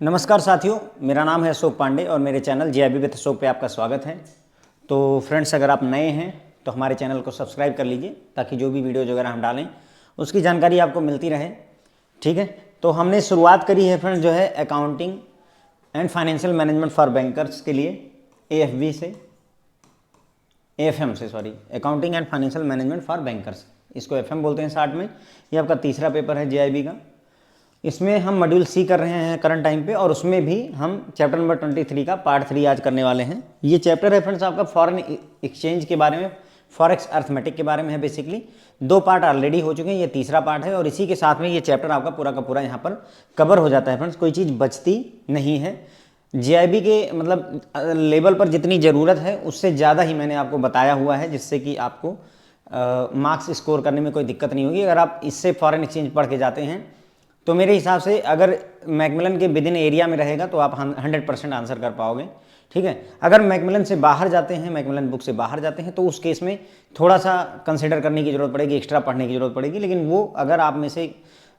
नमस्कार साथियों, मेरा नाम है अशोक पांडे और मेरे चैनल जीआईबी विद अशोक पे आपका स्वागत है। तो फ्रेंड्स, अगर आप नए हैं तो हमारे चैनल को सब्सक्राइब कर लीजिए ताकि जो भी वीडियोज वगैरह हम डालें उसकी जानकारी आपको मिलती रहे। ठीक है, तो हमने शुरुआत करी है फ्रेंड्स जो है accounting and financial management for bankers के लिए AFB से, AFM से, sorry, accounting and financial management for bankers, इसको FM बोलते हैं शार्ट में। ये आपका तीसरा पेपर है जीआईबी का। इसमें हम मॉड्यूल C कर रहे हैं करंट टाइम पे, और उसमें भी हम चैप्टर नंबर 23 का पार्ट 3 आज करने वाले हैं। ये चैप्टर है फ्रेंड्स आपका फॉरेन एक्सचेंज के बारे में, फॉरेक्स अर्थमेटिक के बारे में है। बेसिकली 2 पार्ट ऑलरेडी हो चुके हैं, ये तीसरा पार्ट है और इसी के साथ में ये चैप्टर आपका पूरा का पूरा यहाँ पर कवर हो जाता है फ्रेंड्स। कोई चीज़ बचती नहीं है। जीआईबी के मतलब लेवल पर जितनी ज़रूरत है उससे ज़्यादा ही मैंने आपको बताया हुआ है, जिससे कि आपको मार्क्स स्कोर करने में कोई दिक्कत नहीं होगी। अगर आप इससे फॉरेन एक्सचेंज पढ़ के जाते हैं तो मेरे हिसाब से अगर मैकमिलन के विद इन एरिया में रहेगा तो आप 100% आंसर कर पाओगे। ठीक है, अगर मैकमिलन से बाहर जाते हैं, मैकमिलन बुक से बाहर जाते हैं, तो उस केस में थोड़ा सा कंसिडर करने की ज़रूरत पड़ेगी, एक्स्ट्रा पढ़ने की ज़रूरत पड़ेगी। लेकिन वो अगर आप में से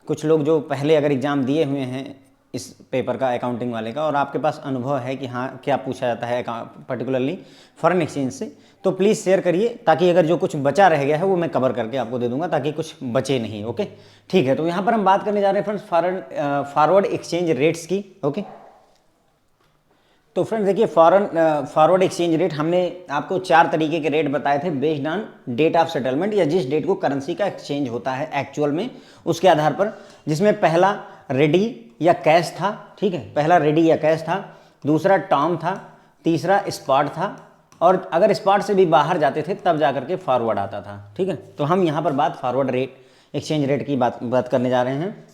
कुछ लोग जो पहले अगर एग्ज़ाम दिए हुए हैं इस पेपर का, अकाउंटिंग वाले का, और आपके पास अनुभव है कि हाँ क्या पूछा जाता है पर्टिकुलरली फॉरेन एक्सचेंज से, तो प्लीज़ शेयर करिए ताकि अगर जो कुछ बचा रह गया है वो मैं कवर करके आपको दे दूंगा, ताकि कुछ बचे नहीं। ओके, ठीक है। तो यहाँ पर हम बात करने जा रहे हैं फ्रेंड्स फॉरवर्ड एक्सचेंज रेट्स की। ओके, तो फ्रेंड्स देखिए, फॉरवर्ड एक्सचेंज रेट हमने आपको 4 तरीके के रेट बताए थे based on date of settlement, या जिस डेट को करेंसी का एक्सचेंज होता है एक्चुअल में, उसके आधार पर। जिसमें पहला रेडी या कैश था। ठीक है, पहला रेडी या कैश था, दूसरा टर्म था, तीसरा स्पॉट था, और अगर स्पॉट से भी बाहर जाते थे तब जाकर के फॉरवर्ड आता था। ठीक है, तो हम यहाँ पर बात फॉरवर्ड रेट, एक्सचेंज रेट की बात करने जा रहे हैं।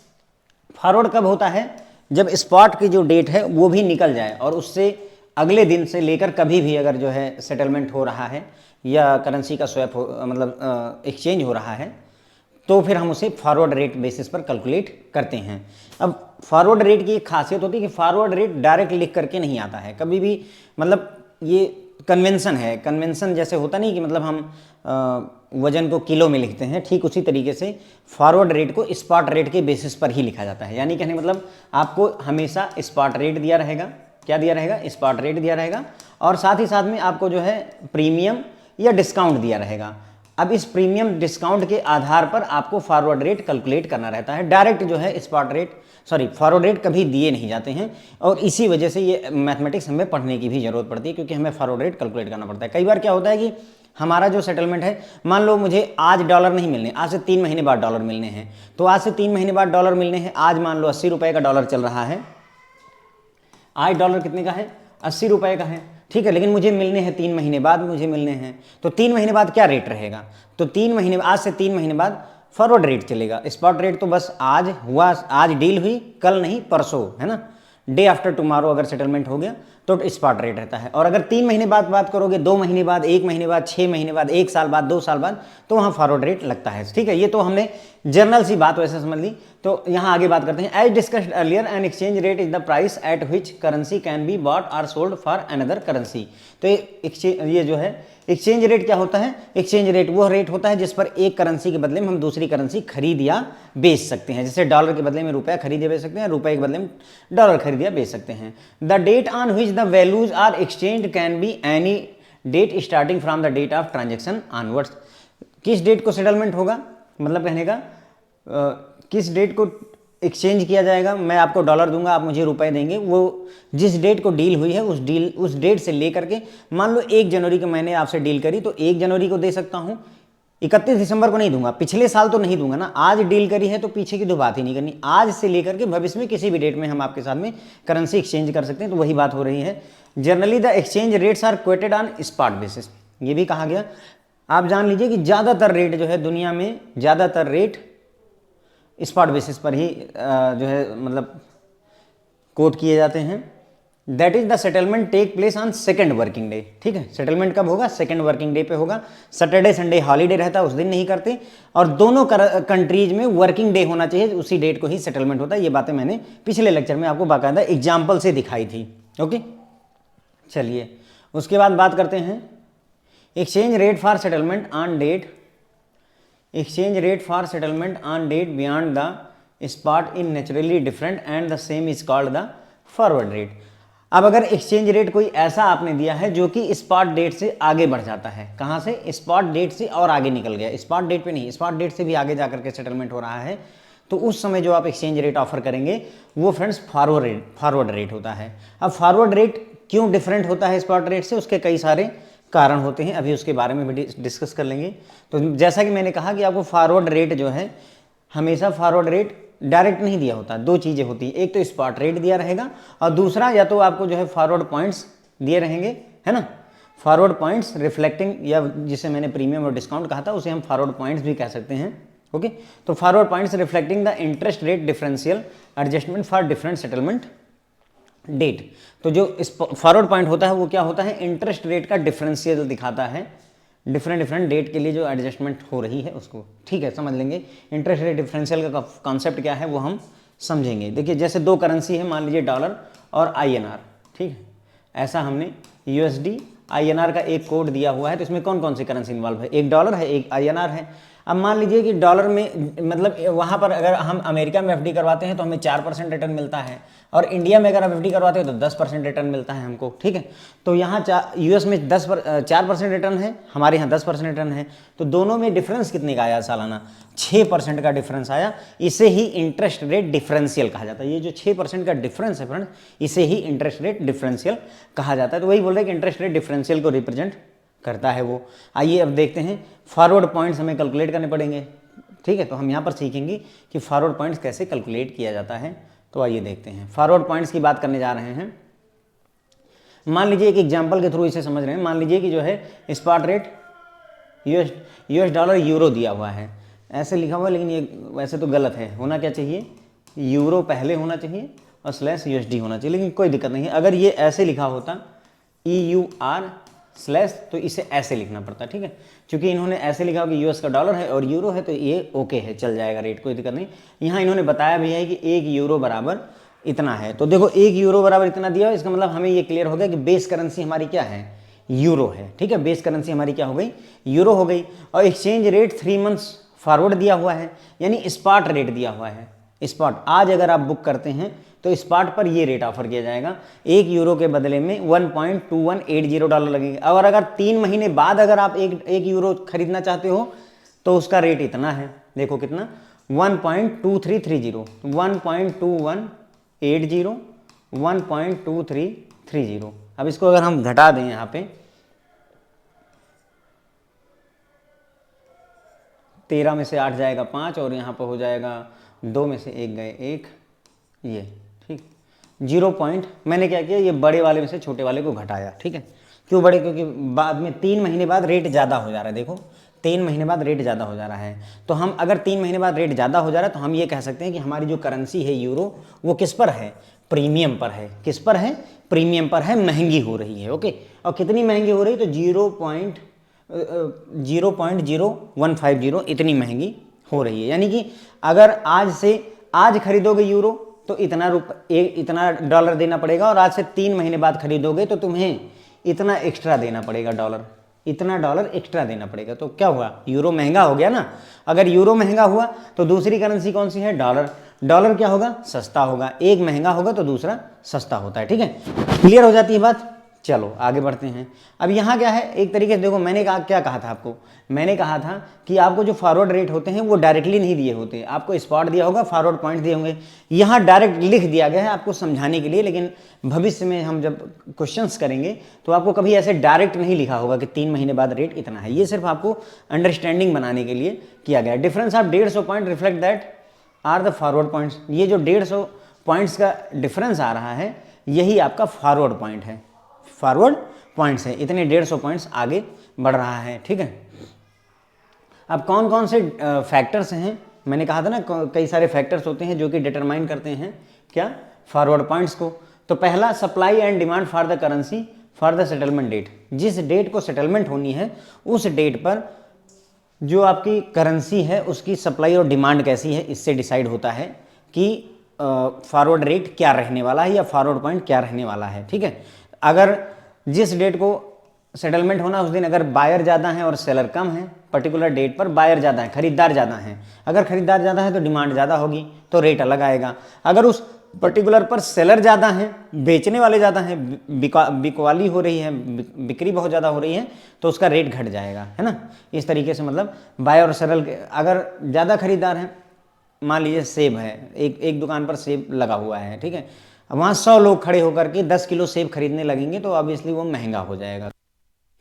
फॉरवर्ड कब होता है? जब स्पॉट की जो डेट है वो भी निकल जाए और उससे अगले दिन से लेकर कभी भी अगर जो है सेटलमेंट हो रहा है या करेंसी का स्वैप मतलब एक्सचेंज हो रहा है, तो फिर हम उसे फॉरवर्ड रेट बेसिस पर कैलकुलेट करते हैं। अब फॉरवर्ड रेट की एक खासियत होती है कि फॉरवर्ड रेट डायरेक्ट लिख करके नहीं आता है कभी भी। मतलब ये कन्वेंशन है, कन्वेंशन जैसे होता नहीं कि मतलब हम वजन को किलो में लिखते हैं, ठीक उसी तरीके से फॉरवर्ड रेट को स्पॉट रेट के बेसिस पर ही लिखा जाता है। यानी कहने मतलब आपको हमेशा स्पॉट रेट दिया रहेगा। क्या दिया रहेगा? स्पॉट रेट दिया रहेगा, और साथ ही साथ में आपको जो है प्रीमियम या डिस्काउंट दिया रहेगा। अब इस प्रीमियम डिस्काउंट के आधार पर आपको फॉरवर्ड रेट कैलकुलेट करना रहता है। डायरेक्ट जो है spot rate, sorry, forward rate कभी दिए नहीं जाते हैं, और इसी वजह से ये मैथमेटिक्स हमें पढ़ने की भी जरूरत पड़ती है, क्योंकि हमें फॉरवर्ड रेट कैलकुलेट करना पड़ता है। कई बार क्या होता है कि हमारा जो सेटलमेंट है, मान लो मुझे आज डॉलर नहीं मिलने, आज से 3 महीने बाद डॉलर मिलने हैं, तो आज से 3 महीने बाद डॉलर मिलने हैं। आज मान लो 80 रुपये का डॉलर चल रहा है। आज डॉलर कितने का है? 80 रुपये का है। ठीक है, लेकिन मुझे मिलने हैं 3 महीने बाद, मुझे मिलने हैं, तो 3 महीने बाद क्या रेट रहेगा? तो 3 महीने, आज से 3 महीने बाद फॉरवर्ड रेट चलेगा। स्पॉट रेट तो बस आज हुआ, आज डील हुई, कल नहीं परसों, है ना, डे आफ्टर टुमारो अगर सेटलमेंट हो गया तो स्पॉट रेट रहता है। और अगर 3 महीने बाद बात करोगे, 2 महीने बाद, 1 महीने बाद, 6 महीने बाद, 1 साल बाद, 2 साल बाद, तो वहाँ फॉरवर्ड रेट लगता है। ठीक है, ये तो हमने जनरल सी बात वैसे समझ ली। तो यहाँ आगे बात करते हैं। As discussed earlier, an exchange rate is the price at which currency can be bought और सोल्ड फॉर अनदर करेंसी। तो ये जो है एक्सचेंज रेट क्या होता है? एक्सचेंज रेट वो रेट होता है जिस पर एक करेंसी के बदले में हम दूसरी करेंसी खरीद या बेच सकते हैं। जैसे डॉलर के बदले में रुपया खरीद या बेच सकते हैं, रुपये के बदले में डॉलर खरीद या बेच सकते हैं। The date on which the values are exchange can be any date starting from the date of transaction onwards. किस डेट को सेटलमेंट होगा, मतलब कहने का किस डेट को एक्सचेंज किया जाएगा? मैं आपको डॉलर दूंगा, आप मुझे रुपए देंगे। वो जिस डेट को डील हुई है उस डेट से लेकर के, मान लो 1 जनवरी को मैंने आपसे डील करी, तो 1 जनवरी को दे सकता हूँ, 31 दिसंबर को नहीं दूंगा, पिछले साल तो नहीं दूंगा ना। आज डील करी है तो पीछे की तो बात ही नहीं करनी। आज से लेकर के भविष्य में किसी भी डेट में हम आपके साथ में करेंसी एक्सचेंज कर सकते हैं। तो वही बात हो रही है। Generally the exchange rates are quoted on spot basis. ये भी कहा गया, आप जान लीजिए कि ज़्यादातर रेट जो है दुनिया में, ज़्यादातर रेट स्पॉट बेसिस पर ही जो है मतलब कोट किए जाते हैं। That is the settlement take place on second working day. ठीक है, सेटलमेंट कब होगा? सेकेंड वर्किंग डे पे होगा। सैटरडे संडे हॉलीडे रहता है, उस दिन नहीं करते, और दोनों कंट्रीज में वर्किंग डे होना चाहिए, उसी डेट को ही सेटलमेंट होता है। ये बातें मैंने पिछले लेक्चर में आपको बाकायदा एग्जाम्पल से दिखाई थी। ओके, चलिए उसके बाद बात करते हैं exchange rate for settlement on date. Exchange rate for settlement on date beyond the spot is naturally different and the same is called the forward rate. अब अगर एक्सचेंज रेट कोई ऐसा आपने दिया है जो कि स्पॉट डेट से आगे बढ़ जाता है, कहाँ से, स्पॉट डेट से और आगे निकल गया, स्पॉट डेट पे नहीं, स्पॉट डेट से भी आगे जाकर के सेटलमेंट हो रहा है, तो उस समय जो आप एक्सचेंज रेट ऑफर करेंगे वो फ्रेंड्स फॉरवर्ड रेट होता है। अब फॉरवर्ड रेट क्यों डिफरेंट होता है स्पॉट रेट से, उसके कई सारे कारण होते हैं, अभी उसके बारे में भी डिस्कस कर लेंगे। तो जैसा कि मैंने कहा कि आपको फॉरवर्ड रेट जो है, हमेशा फॉरवर्ड रेट डायरेक्ट नहीं दिया होता, दो चीज़ें होती हैं, एक तो स्पॉट रेट दिया रहेगा और दूसरा या तो आपको जो है फॉरवर्ड पॉइंट्स दिए रहेंगे, है ना, फॉरवर्ड पॉइंट्स रिफ्लेक्टिंग, या जिसे मैंने प्रीमियम और डिस्काउंट कहा था उसे हम फॉरवर्ड पॉइंट्स भी कह सकते हैं। ओके, तो forward points reflecting the interest rate differential adjustment for different settlement date. तो जो फॉरवर्ड पॉइंट होता है वो क्या होता है, इंटरेस्ट रेट का डिफरेंशियल दिखाता है, डिफरेंट डेट के लिए जो एडजस्टमेंट हो रही है उसको, ठीक है, समझ लेंगे। इंटरेस्ट रेट डिफरेंशियल का कॉन्सेप्ट क्या है वो हम समझेंगे। देखिए जैसे दो करेंसी है, मान लीजिए डॉलर और INR, ठीक है, ऐसा हमने USD INR का एक कोड दिया हुआ है, तो इसमें कौन कौन सी करेंसी इन्वॉल्व है, एक डॉलर है, एक INR है। अब मान लीजिए कि डॉलर में मतलब वहाँ पर अगर हम अमेरिका में FD करवाते हैं तो हमें 4% रिटर्न मिलता है, और इंडिया में अगर आप FD करवाते हैं तो 10% रिटर्न मिलता है हमको, ठीक है। तो यहाँ US में 4% रिटर्न है, हमारे यहाँ 10% रिटर्न है, तो दोनों में डिफरेंस कितने का आया सालाना, 6% का डिफरेंस आया। इसे ही इंटरेस्ट रेट डिफरेंशियल कहा जाता है। ये जो 6% का डिफरेंस है फ्रेंड, इसे ही इंटरेस्ट रेट डिफरेंशियल कहा जाता है। तो वही बोल रहे हैं कि इंटरेस्ट रेट डिफरेंशियल को रिप्रेजेंट करता है वो। आइए अब देखते हैं, फॉरवर्ड पॉइंट्स हमें कैलकुलेट करने पड़ेंगे, ठीक है। तो हम यहाँ पर सीखेंगे कि फॉरवर्ड पॉइंट्स कैसे कैलकुलेट किया जाता है। तो आइए देखते हैं, फॉरवर्ड पॉइंट्स की बात करने जा रहे हैं। मान लीजिए एक एग्जांपल के थ्रू इसे समझ रहे हैं। मान लीजिए कि जो है spot rate US dollar euro दिया हुआ है, ऐसे लिखा हुआ है, लेकिन ये वैसे तो गलत है, होना क्या चाहिए, यूरो पहले होना चाहिए और /USD होना चाहिए, लेकिन कोई दिक्कत नहीं है। अगर ये ऐसे लिखा होता EUR / तो इसे ऐसे लिखना पड़ता, ठीक है। क्योंकि इन्होंने ऐसे लिखा हो कि US का डॉलर है और यूरो है, तो ये ओके है, चल जाएगा रेट, कोई दिक्कत नहीं। यहाँ इन्होंने बताया भी है कि 1 यूरो बराबर इतना है। तो देखो 1 यूरो बराबर इतना दिया हो, इसका मतलब हमें ये क्लियर हो गया कि बेस करेंसी हमारी क्या है, यूरो है, ठीक है। बेस करेंसी हमारी क्या हो गई, यूरो हो गई। और एक्सचेंज रेट 3 मंथ्स फॉरवर्ड दिया हुआ है, यानी स्पॉट रेट दिया हुआ है। स्पॉट आज अगर आप बुक करते हैं तो स्पॉट पर ये रेट ऑफर किया जाएगा, 1 यूरो के बदले में $1.2180 लगेंगे। और अगर 3 महीने बाद अगर आप एक यूरो खरीदना चाहते हो तो उसका रेट इतना है, देखो कितना, 1.2330, 1.2180, 1.2330। अब इसको अगर हम घटा दें यहाँ पे, 13 में से 8 जाएगा 5, और यहाँ पर हो जाएगा 2 में से 1 गए 1, ये ठीक 0 पॉइंट। मैंने क्या किया, ये बड़े वाले में से छोटे वाले को घटाया, ठीक है। क्यों बड़े, क्योंकि बाद में 3 महीने बाद रेट ज़्यादा हो जा रहा है, देखो 3 महीने बाद रेट ज़्यादा हो जा रहा है। तो हम अगर 3 महीने बाद रेट ज़्यादा हो जा रहा है तो हम ये कह सकते हैं कि हमारी जो करेंसी है यूरो, वो किस पर है, प्रीमियम पर है। किस पर है, प्रीमियम पर है, महंगी हो रही है, ओके। और कितनी महंगी हो रही है, तो 0.0150 इतनी महंगी हो रही है। यानी कि अगर आज खरीदोगे यूरो तो इतना डॉलर देना पड़ेगा, और आज से 3 महीने बाद खरीदोगे तो तुम्हें इतना एक्स्ट्रा देना पड़ेगा, इतना डॉलर एक्स्ट्रा देना पड़ेगा। तो क्या हुआ, यूरो महंगा हो गया ना। अगर यूरो महंगा हुआ तो दूसरी करेंसी कौन सी है, डॉलर क्या होगा, सस्ता होगा। एक महंगा होगा तो दूसरा सस्ता होता है, ठीक है। क्लियर हो जाती है बात। चलो आगे बढ़ते हैं। अब यहाँ क्या है, एक तरीके से देखो, मैंने क्या कहा था आपको, मैंने कहा था कि आपको जो फॉरवर्ड रेट होते हैं वो डायरेक्टली नहीं दिए होते, आपको स्पॉट दिया होगा, फॉरवर्ड पॉइंट दिए होंगे। यहाँ डायरेक्ट लिख दिया गया है आपको समझाने के लिए, लेकिन भविष्य में हम जब क्वेश्चंस करेंगे तो आपको कभी ऐसे डायरेक्ट नहीं लिखा होगा कि 3 महीने बाद रेट इतना है। ये सिर्फ आपको अंडरस्टैंडिंग बनाने के लिए किया गया है। Difference of 150 point reflect that are the forward points. ये जो 150 पॉइंट्स का डिफरेंस आ रहा है, यही आपका फॉरवर्ड पॉइंट है, फॉरवर्ड पॉइंट्स है। इतने 150 पॉइंट्स आगे बढ़ रहा है, ठीक है। अब कौन कौन से फैक्टर्स हैं, मैंने कहा था ना कई सारे फैक्टर्स होते हैं जो कि डिटरमाइन करते हैं क्या, फॉरवर्ड पॉइंट्स को। तो पहला, supply and demand for the currency for the settlement date. जिस डेट को सेटलमेंट होनी है उस डेट पर जो आपकी करेंसी है उसकी सप्लाई और डिमांड कैसी है, इससे डिसाइड होता है कि फॉरवर्ड रेट क्या रहने वाला है या फॉरवर्ड पॉइंट क्या रहने वाला है, ठीक है। अगर जिस डेट को सेटलमेंट होना उस दिन अगर बायर ज़्यादा है और सेलर कम है, पर्टिकुलर डेट पर बायर ज़्यादा है, खरीदार ज़्यादा है, अगर खरीदार ज़्यादा है तो डिमांड ज़्यादा होगी तो रेट अलग आएगा। अगर उस पर्टिकुलर पर सेलर ज़्यादा हैं, बेचने वाले ज़्यादा हैं, बिकवाली हो रही है, बिक्री बहुत ज़्यादा हो रही है, तो उसका रेट घट जाएगा, है ना। इस तरीके से मतलब बाय और सेलर अगर ज़्यादा खरीदार हैं, मान लीजिए सेब है, एक दुकान पर सेब लगा हुआ है, ठीक है, वहाँ 100 लोग खड़े होकर के 10 किलो सेब खरीदने लगेंगे, तो ऑब्वियसली वो महंगा हो जाएगा,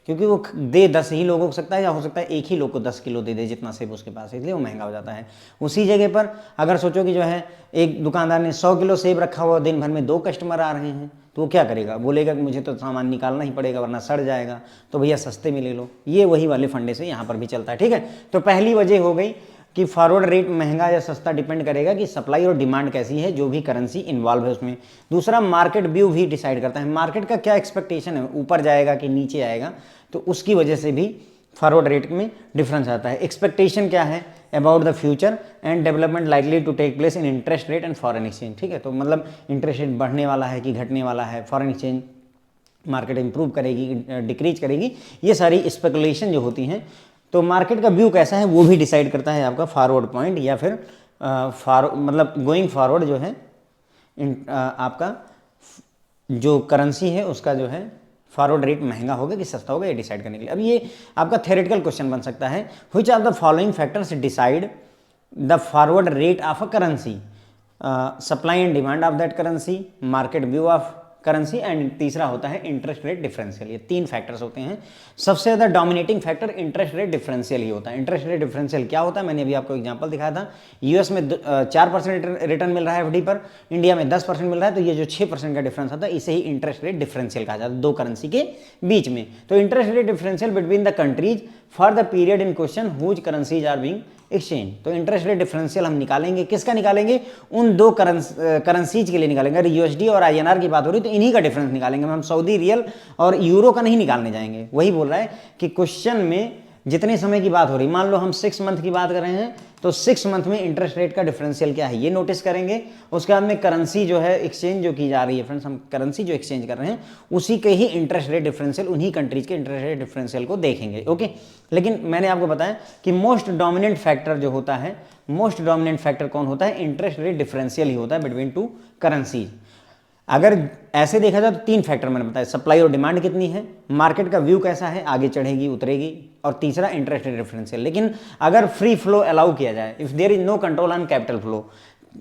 क्योंकि वो दे 10 ही लोगों को सकता है, या हो सकता है एक ही लोग को 10 किलो दे दे जितना सेब उसके पास है, इसलिए वो महंगा हो जाता है। उसी जगह पर अगर सोचो कि जो है एक दुकानदार ने 100 किलो सेब रखा हुआ, दिन भर में 2 कस्टमर आ रहे हैं, तो वो क्या करेगा, बोलेगा कि मुझे तो सामान निकालना ही पड़ेगा वरना सड़ जाएगा, तो भैया सस्ते में ले लो। ये वही वाले फंडे से यहाँ पर भी चलता है, ठीक है। तो पहली वजह हो गई कि फॉरवर्ड रेट महंगा या सस्ता डिपेंड करेगा कि सप्लाई और डिमांड कैसी है, जो भी करेंसी इन्वॉल्व है उसमें। दूसरा, मार्केट व्यू भी डिसाइड करता है, मार्केट का क्या एक्सपेक्टेशन है, ऊपर जाएगा कि नीचे आएगा, तो उसकी वजह से भी फॉरवर्ड रेट में डिफरेंस आता है। एक्सपेक्टेशन क्या है about the future and development likely to take place in interest rate and foreign exchange, ठीक है। तो मतलब इंटरेस्ट रेट बढ़ने वाला है कि घटने वाला है, फॉरेन एक्सचेंज मार्केट इंप्रूव करेगी डिक्रीज करेगी, ये सारी स्पेकुलेशन जो होती हैं। तो मार्केट का व्यू कैसा है वो भी डिसाइड करता है आपका फॉरवर्ड पॉइंट, या फिर मतलब गोइंग फॉरवर्ड जो है आपका जो करेंसी है उसका जो है फॉरवर्ड रेट महंगा होगा कि सस्ता होगा, ये डिसाइड करने के लिए। अब ये आपका थ्योरेटिकल क्वेश्चन बन सकता है, which of the following factors decide the forward rate of a currency, supply and demand of that currency, market view of currency, and तीसरा होता है इंटरेस्ट रेट डिफरेंशियल। ये 3 फैक्टर्स होते हैं। सबसे ज़्यादा dominating factor interest rate differential ही होता है। इंटरेस्ट रेट डिफरेंशियल क्या होता है, मैंने अभी आपको एग्जांपल दिखाया था। यूएस में 4% रिटर्न मिल रहा है एफडी पर, इंडिया में 10% मिल रहा है, तो ये जो 6% का डिफरेंस होता है इसे ही इंटरेस्ट रेट डिफरेंशियल कहा जाता है, 2 करेंसी के बीच में। तो interest rate differential between the countries for the period in question whose currencies are being exchange. तो इंटरेस्ट रेट डिफरेंशियल हम निकालेंगे, किसका निकालेंगे, उन 2 करेंसीज के लिए निकालेंगे। अगर यूएसडी और आईएनआर की बात हो रही तो इन्हीं का डिफरेंस निकालेंगे, हम सऊदी रियल और यूरो का नहीं निकालने जाएंगे। वही बोल रहा है कि क्वेश्चन में जितने समय की बात हो रही, मान लो हम 6 मंथ की बात कर रहे हैं, तो 6 मंथ में इंटरेस्ट रेट का डिफरेंशियल क्या है ये नोटिस करेंगे। उसके बाद में करेंसी जो है एक्सचेंज जो की जा रही है, फ्रेंड्स हम करेंसी जो एक्सचेंज कर रहे हैं उसी के ही इंटरेस्ट रेट डिफरेंशियल, उन्हीं कंट्रीज के इंटरेस्ट रेट डिफरेंशियल को देखेंगे, ओके। लेकिन मैंने आपको बताया कि मोस्ट डोमिनेंट फैक्टर जो होता है, मोस्ट डोमिनेंट फैक्टर कौन होता है, इंटरेस्ट रेट डिफरेंशियल ही होता है बिटवीन 2 करेंसीज। अगर ऐसे देखा जाए तो 3 फैक्टर मैंने बताया, सप्लाई और डिमांड कितनी है, मार्केट का व्यू कैसा है, आगे चढ़ेगी उतरेगी, और तीसरा इंटरेस्ट रेट डिफरेंशियल। लेकिन अगर फ्री फ्लो अलाउ किया जाए, if there is no control on capital flow,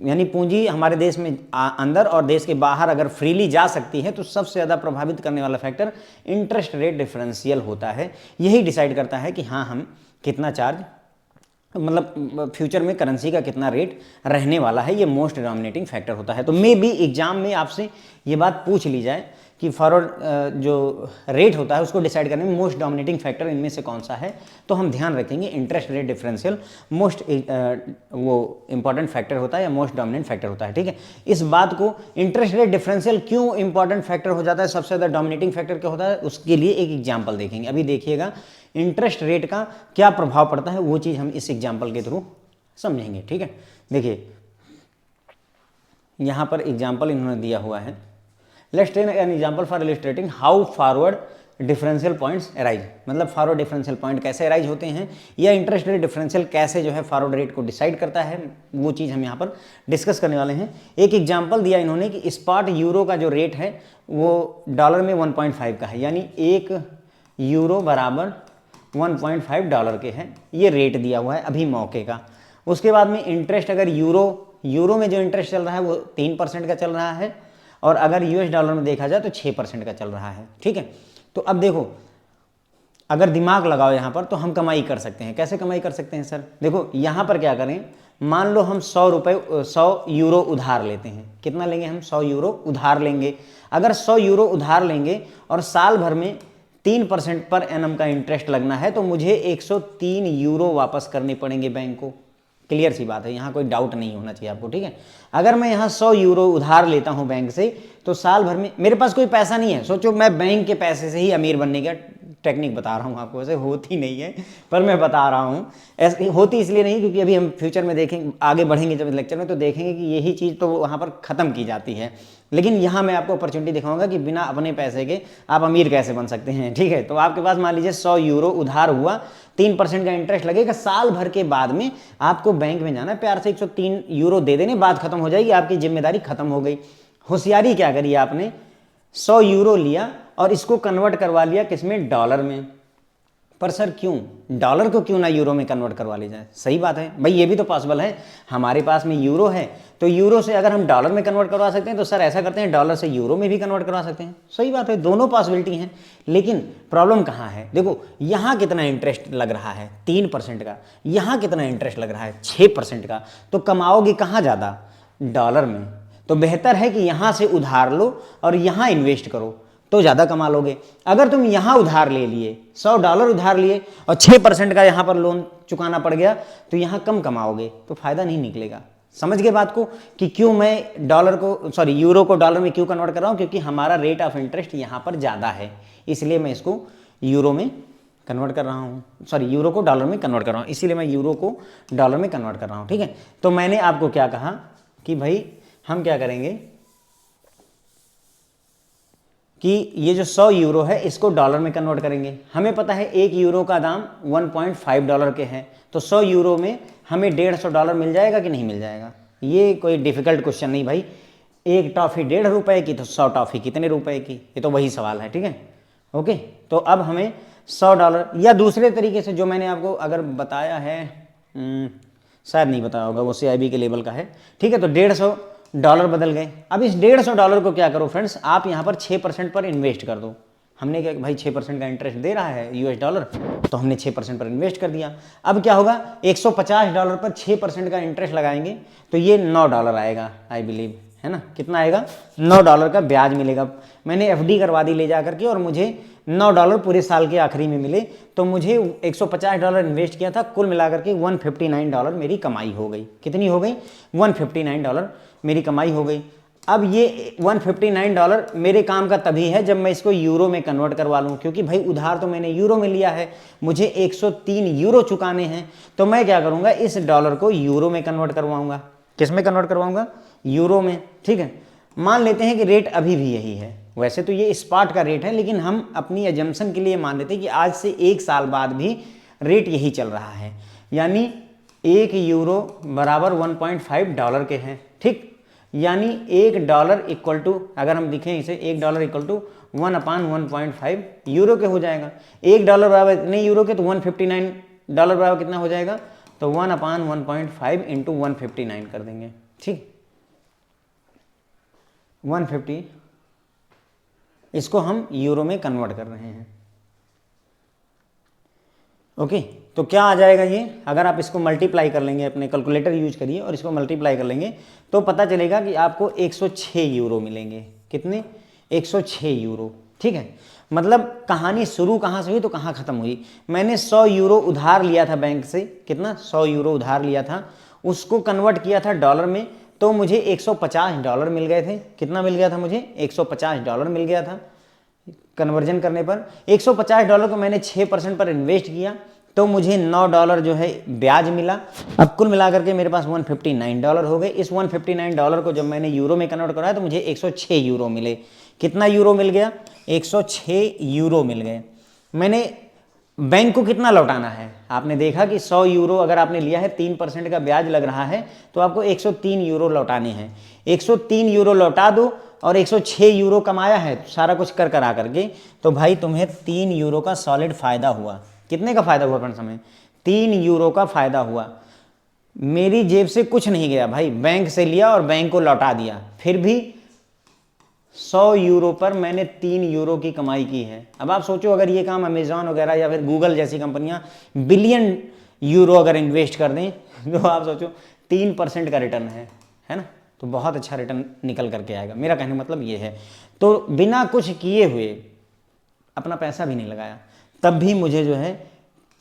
यानी पूंजी हमारे देश में अंदर और देश के बाहर अगर फ्रीली जा सकती है, तो सबसे ज़्यादा प्रभावित करने वाला फैक्टर इंटरेस्ट रेट डिफरेंशियल होता है। यही डिसाइड करता है कि हाँ हम कितना चार्ज, मतलब फ्यूचर में करेंसी का कितना रेट रहने वाला है, ये मोस्ट डोमिनेटिंग फैक्टर होता है। तो मे बी एग्जाम में आपसे ये बात पूछ ली जाए कि फॉरवर्ड जो रेट होता है उसको डिसाइड करने में मोस्ट डोमिनेटिंग फैक्टर इनमें से कौन सा है, तो हम ध्यान रखेंगे इंटरेस्ट रेट डिफरेंशियल मोस्ट वो इंपॉर्टेंट फैक्टर होता है या मोस्ट डोमिनेंट फैक्टर होता है, ठीक है। इस बात को इंटरेस्ट रेट डिफरेंशियल क्यों इंपॉर्टेंट फैक्टर हो जाता है, सबसे ज़्यादा डोमिनेटिंग फैक्टर क्या होता है, उसके लिए एक एग्जाम्पल देखेंगे। अभी देखिएगा इंटरेस्ट रेट का क्या प्रभाव पड़ता है, वो चीज़ हम इस एग्जाम्पल के थ्रू समझेंगे, ठीक है। देखिए यहाँ पर एग्जाम्पल इन्होंने दिया हुआ है, let's take an example for illustrating how forward differential points arise, मतलब फॉरवर्ड डिफरेंशियल पॉइंट कैसे अराइज होते हैं, या इंटरेस्ट रेट डिफरेंशियल कैसे जो है फॉरवर्ड रेट को डिसाइड करता है, वो चीज़ हम यहाँ पर डिस्कस करने वाले हैं। एक एग्जाम्पल दिया इन्होंने कि स्पॉट यूरो का जो रेट है वो डॉलर में 1.5 का है, यानी 1 यूरो बराबर 1.5 डॉलर के हैं, ये रेट दिया हुआ है अभी मौके का। उसके बाद में इंटरेस्ट अगर यूरो में जो इंटरेस्ट चल रहा है वो 3% का चल रहा है, और अगर यूएस डॉलर में देखा जाए तो 6% का चल रहा है, ठीक है। तो अब देखो अगर दिमाग लगाओ यहाँ पर तो हम कमाई कर सकते हैं। कैसे कमाई कर सकते हैं सर, देखो यहाँ पर क्या करें, मान लो हम 100 यूरो उधार लेते हैं, कितना लेंगे हम, 100 यूरो उधार लेंगे। अगर 100 यूरो उधार लेंगे और साल भर में 3% पर एनम का इंटरेस्ट लगना है, तो मुझे 103 यूरो वापस करने पड़ेंगे बैंक को। क्लियर सी बात है, यहाँ कोई डाउट नहीं होना चाहिए आपको, ठीक है। अगर मैं यहाँ 100 यूरो उधार लेता हूँ बैंक से, तो साल भर में मेरे पास कोई पैसा नहीं है, सोचो मैं बैंक के पैसे से ही अमीर बनने का टेक्निक बता रहा हूँ आपको, वैसे होती नहीं है पर मैं बता रहा हूँ। ऐसी होती इसलिए नहीं क्योंकि अभी हम फ्यूचर में देखेंगे, आगे बढ़ेंगे जब लेक्चर में तो देखेंगे कि यही चीज़ तो वहाँ पर ख़त्म की जाती है। लेकिन यहाँ मैं आपको अपॉर्चुनिटी दिखाऊंगा कि बिना अपने पैसे के आप अमीर कैसे बन सकते हैं। ठीक है, तो आपके पास मान लीजिए 100 यूरो उधार हुआ, 3% का इंटरेस्ट लगेगा। साल भर के बाद में आपको बैंक में जाना, प्यार से 103 यूरो दे देने, बात खत्म हो जाएगी, आपकी जिम्मेदारी खत्म हो गई। होशियारी क्या करी आपने, 100 यूरो लिया और इसको कन्वर्ट करवा लिया किसमें, डॉलर में। पर सर क्यों, डॉलर को क्यों ना यूरो में कन्वर्ट करवा ली जाए? सही बात है भाई, ये भी तो पॉसिबल है। हमारे पास में यूरो है तो यूरो से अगर हम डॉलर में कन्वर्ट करवा सकते हैं तो सर ऐसा करते हैं डॉलर से यूरो में भी कन्वर्ट करवा सकते हैं। सही बात है, दोनों पॉसिबिलिटी हैं। लेकिन प्रॉब्लम कहाँ है, देखो यहाँ कितना इंटरेस्ट लग रहा है 3% का, यहाँ कितना इंटरेस्ट लग रहा है 6% का, तो कमाओगे कहाँ ज़्यादा, डॉलर में। तो बेहतर है कि यहाँ से उधार लो और यहाँ इन्वेस्ट करो तो ज़्यादा कमा लोगे। अगर तुम यहाँ उधार ले लिए, $100 उधार लिए और 6% का यहाँ पर लोन चुकाना पड़ गया तो यहाँ कम कमाओगे, तो फायदा नहीं निकलेगा। समझ गए बात को कि क्यों मैं यूरो को डॉलर में क्यों कन्वर्ट कर रहा हूँ, क्योंकि हमारा रेट ऑफ इंटरेस्ट यहाँ पर ज़्यादा है, इसलिए मैं इसको यूरो में कन्वर्ट कर रहा हूँ, यूरो को डॉलर में कन्वर्ट कर रहा हूँ, इसीलिए मैं यूरो को डॉलर में कन्वर्ट कर रहा हूँ। ठीक है, तो मैंने आपको क्या कहा कि भाई हम क्या करेंगे कि ये जो 100 यूरो है इसको डॉलर में कन्वर्ट करेंगे। हमें पता है 1 यूरो का दाम $1.5 के है, तो 100 यूरो में हमें $150 मिल जाएगा कि नहीं मिल जाएगा? ये कोई डिफिकल्ट क्वेश्चन नहीं भाई। एक टॉफ़ी ₹1.5 की तो 100 टॉफ़ी कितने रुपए की, ये तो वही सवाल है। ठीक है, ओके। तो अब हमें $100, या दूसरे तरीके से जो मैंने आपको अगर बताया है, शायद नहीं बताया होगा, वो CIB के लेवल का है। ठीक है, तो $150 बदल गए। अब इस $150 को क्या करो फ्रेंड्स, आप यहाँ पर 6% पर इन्वेस्ट कर दो। हमने क्या भाई 6% का इंटरेस्ट दे रहा है US$, तो हमने 6% पर इन्वेस्ट कर दिया। अब क्या होगा, $150 पर 6% का इंटरेस्ट लगाएंगे तो ये $9 आएगा, आई बिलीव, है ना। कितना आएगा, $9 का ब्याज मिलेगा। मैंने FD करवा दी ले जा करके और मुझे $9 पूरे साल के आखिरी में मिले, तो मुझे $150 इन्वेस्ट किया था, कुल मिलाकर के $159 मेरी कमाई हो गई। कितनी हो गई, $159 मेरी कमाई हो गई। अब ये $159 मेरे काम का तभी है जब मैं इसको यूरो में कन्वर्ट करवा लूँ, क्योंकि भाई उधार तो मैंने यूरो में लिया है, मुझे 103 यूरो चुकाने हैं। तो मैं क्या करूँगा, इस डॉलर को यूरो में कन्वर्ट करवाऊँगा। किस में कन्वर्ट करवाऊँगा, यूरो में। ठीक है, मान लेते हैं कि रेट अभी भी यही है, वैसे तो ये स्पॉट का रेट है, लेकिन हम अपनी एजम्पशन के लिए मान लेते हैं कि आज से 1 साल बाद भी रेट यही चल रहा है, यानी 1 यूरो बराबर $1.5 के हैं। ठीक, यानी $1 इक्वल टू, अगर हम लिखें इसे, $1 इक्वल टू 1/1.5 यूरो के हो जाएगा। $1 बराबर इतने यूरो के, तो $159 बराबर कितना हो जाएगा, तो 1/1.5 इंटू 159 कर देंगे। ठीक, 150, इसको हम यूरो में कन्वर्ट कर रहे हैं। ओके, तो क्या आ जाएगा ये, अगर आप इसको मल्टीप्लाई कर लेंगे, अपने कैलकुलेटर यूज करिए और इसको मल्टीप्लाई कर लेंगे तो पता चलेगा कि आपको 106 यूरो मिलेंगे। कितने, 106 यूरो। ठीक है, मतलब कहानी शुरू कहाँ से हुई तो कहाँ ख़त्म हुई। मैंने 100 यूरो उधार लिया था बैंक से, कितना, 100 यूरो उधार लिया था, उसको कन्वर्ट किया था डॉलर में, तो मुझे $150 मिल गए थे। कितना मिल गया था मुझे, $150 मिल गया था कन्वर्जन करने पर। $150 को मैंने 6% पर इन्वेस्ट किया तो मुझे $9 जो है ब्याज मिला। अब कुल मिलाकर के मेरे पास $159 हो गए। इस $159 को जब मैंने यूरो में कन्वर्ट कराया तो मुझे 106 यूरो मिले। कितना यूरो मिल गया, 106 यूरो मिल गए। मैंने बैंक को कितना लौटाना है, आपने देखा कि 100 यूरो अगर आपने लिया है, 3% का ब्याज लग रहा है, तो आपको 103 यूरो लौटाने हैं। 103 यूरो लौटा दो और 106 यूरो कमाया है सारा कुछ कर करा करके, तो भाई तुम्हें 3 यूरो का सॉलिड फायदा हुआ। कितने का फायदा हुआ फ्रेंड्स, हमें 3 यूरो का फायदा हुआ। मेरी जेब से कुछ नहीं गया भाई, बैंक से लिया और बैंक को लौटा दिया, फिर भी 100 यूरो पर मैंने 3 यूरो की कमाई की है। अब आप सोचो, अगर ये काम अमेजॉन वगैरह या फिर गूगल जैसी कंपनियां बिलियन यूरो अगर इन्वेस्ट कर दें, तो आप सोचो 3% का रिटर्न है ना, तो बहुत अच्छा रिटर्न निकल करके आएगा। मेरा कहने का मतलब ये है, तो बिना कुछ किए हुए, अपना पैसा भी नहीं लगाया, तब भी मुझे जो है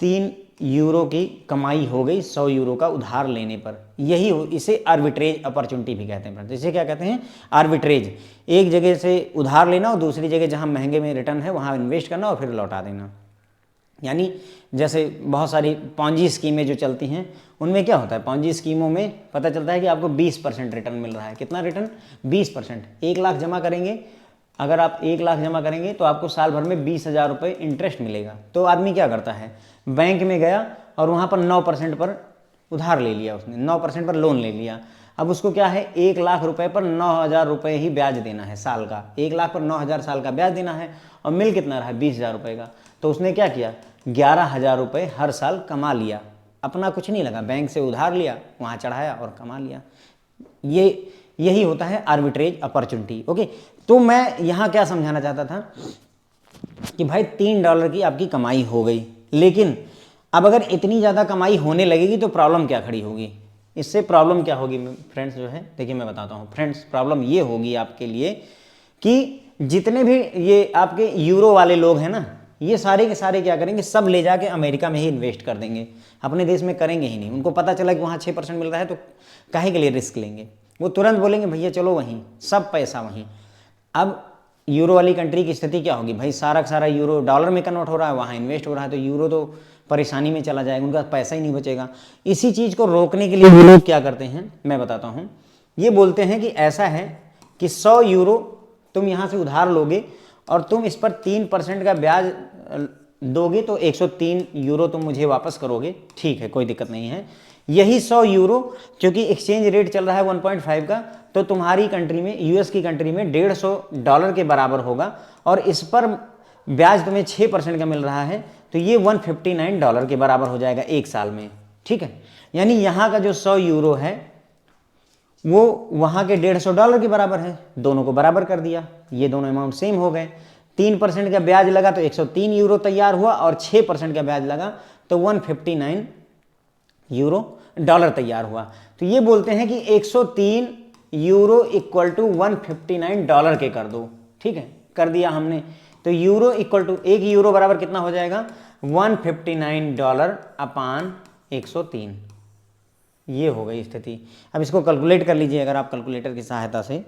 3 यूरो की कमाई हो गई 100 यूरो का उधार लेने पर। यही इसे आर्बिट्रेज अपॉर्चुनिटी भी कहते हैं फ्रेंड्स। इसे क्या कहते हैं, आर्बिट्रेज। एक जगह से उधार लेना और दूसरी जगह जहां महंगे में रिटर्न है वहां इन्वेस्ट करना और फिर लौटा देना। यानी जैसे बहुत सारी पॉन्जी स्कीमें जो चलती हैं उनमें क्या होता है, पॉन्जी स्कीमों में पता चलता है कि आपको 20% रिटर्न मिल रहा है। कितना रिटर्न? 20%। 1 लाख जमा करेंगे, अगर आप 1 लाख जमा करेंगे तो आपको साल भर में 20,000 रुपये इंटरेस्ट मिलेगा। तो आदमी क्या करता है, बैंक में गया और वहाँ पर 9% पर उधार ले लिया, उसने 9% पर लोन ले लिया। अब उसको क्या है, 1 लाख रुपए पर 9,000 रुपये ही ब्याज देना है साल का। 1 लाख पर 9,000 साल का ब्याज देना है और मिल कितना रहा है, 20,000 रुपये का। तो उसने क्या किया, 11,000 रुपये हर साल कमा लिया। अपना कुछ नहीं लगा, बैंक से उधार लिया, वहाँ चढ़ाया और कमा लिया। यही होता है आर्बिट्रेज अपॉर्चुनिटी। ओके, तो मैं यहाँ क्या समझाना चाहता था कि भाई $3 की आपकी कमाई हो गई, लेकिन अब अगर इतनी ज़्यादा कमाई होने लगेगी तो प्रॉब्लम क्या खड़ी होगी। इससे प्रॉब्लम क्या होगी फ्रेंड्स, जो है देखिए मैं बताता हूँ फ्रेंड्स। प्रॉब्लम ये होगी आपके लिए कि जितने भी ये आपके यूरो वाले लोग हैं ना, ये सारे के सारे क्या करेंगे, सब ले जाके अमेरिका में ही इन्वेस्ट कर देंगे, अपने देश में करेंगे ही नहीं। उनको पता चला कि वहाँ 6% मिल रहा है तो काहे के लिए रिस्क लेंगे, वो तुरंत बोलेंगे भैया चलो वहीं, सब पैसा वहीं। अब यूरो वाली कंट्री की स्थिति क्या होगी, भाई सारा का सारा यूरो डॉलर में कन्वर्ट हो रहा है, वहाँ इन्वेस्ट हो रहा है, तो यूरो तो परेशानी में चला जाएगा, उनका पैसा ही नहीं बचेगा। इसी चीज़ को रोकने के लिए वो लोग क्या करते हैं, मैं बताता हूँ। ये बोलते हैं कि ऐसा है कि 100 यूरो तुम यहाँ से उधार लोगे और तुम इस पर 3% का ब्याज दोगे तो 103 यूरो तुम मुझे वापस करोगे, ठीक है कोई दिक्कत नहीं है। यही 100 यूरो, क्योंकि एक्सचेंज रेट चल रहा है 1.5 का, तो तुम्हारी कंट्री में, यूएस की कंट्री में $150 के बराबर होगा और इस पर ब्याज तुम्हें 6% का मिल रहा है, तो ये $159 के बराबर हो जाएगा एक साल में, ठीक है। यानी यहाँ का जो 100 यूरो है वो वहाँ के $150 के बराबर है, दोनों को बराबर कर दिया, ये दोनों अमाउंट सेम हो गए। 3% का ब्याज लगा तो 103 यूरो तैयार हुआ और 6% का ब्याज लगा तो $159 तैयार हुआ। तो ये बोलते हैं कि 103 यूरो इक्वल टू $159 के कर दो, ठीक है, कर दिया हमने। तो यूरो इक्वल टू 1 यूरो बराबर कितना हो जाएगा, $159 अपान 103। ये हो गई स्थिति। अब इसको कैलकुलेट कर लीजिए अगर आप कैलकुलेटर की सहायता से,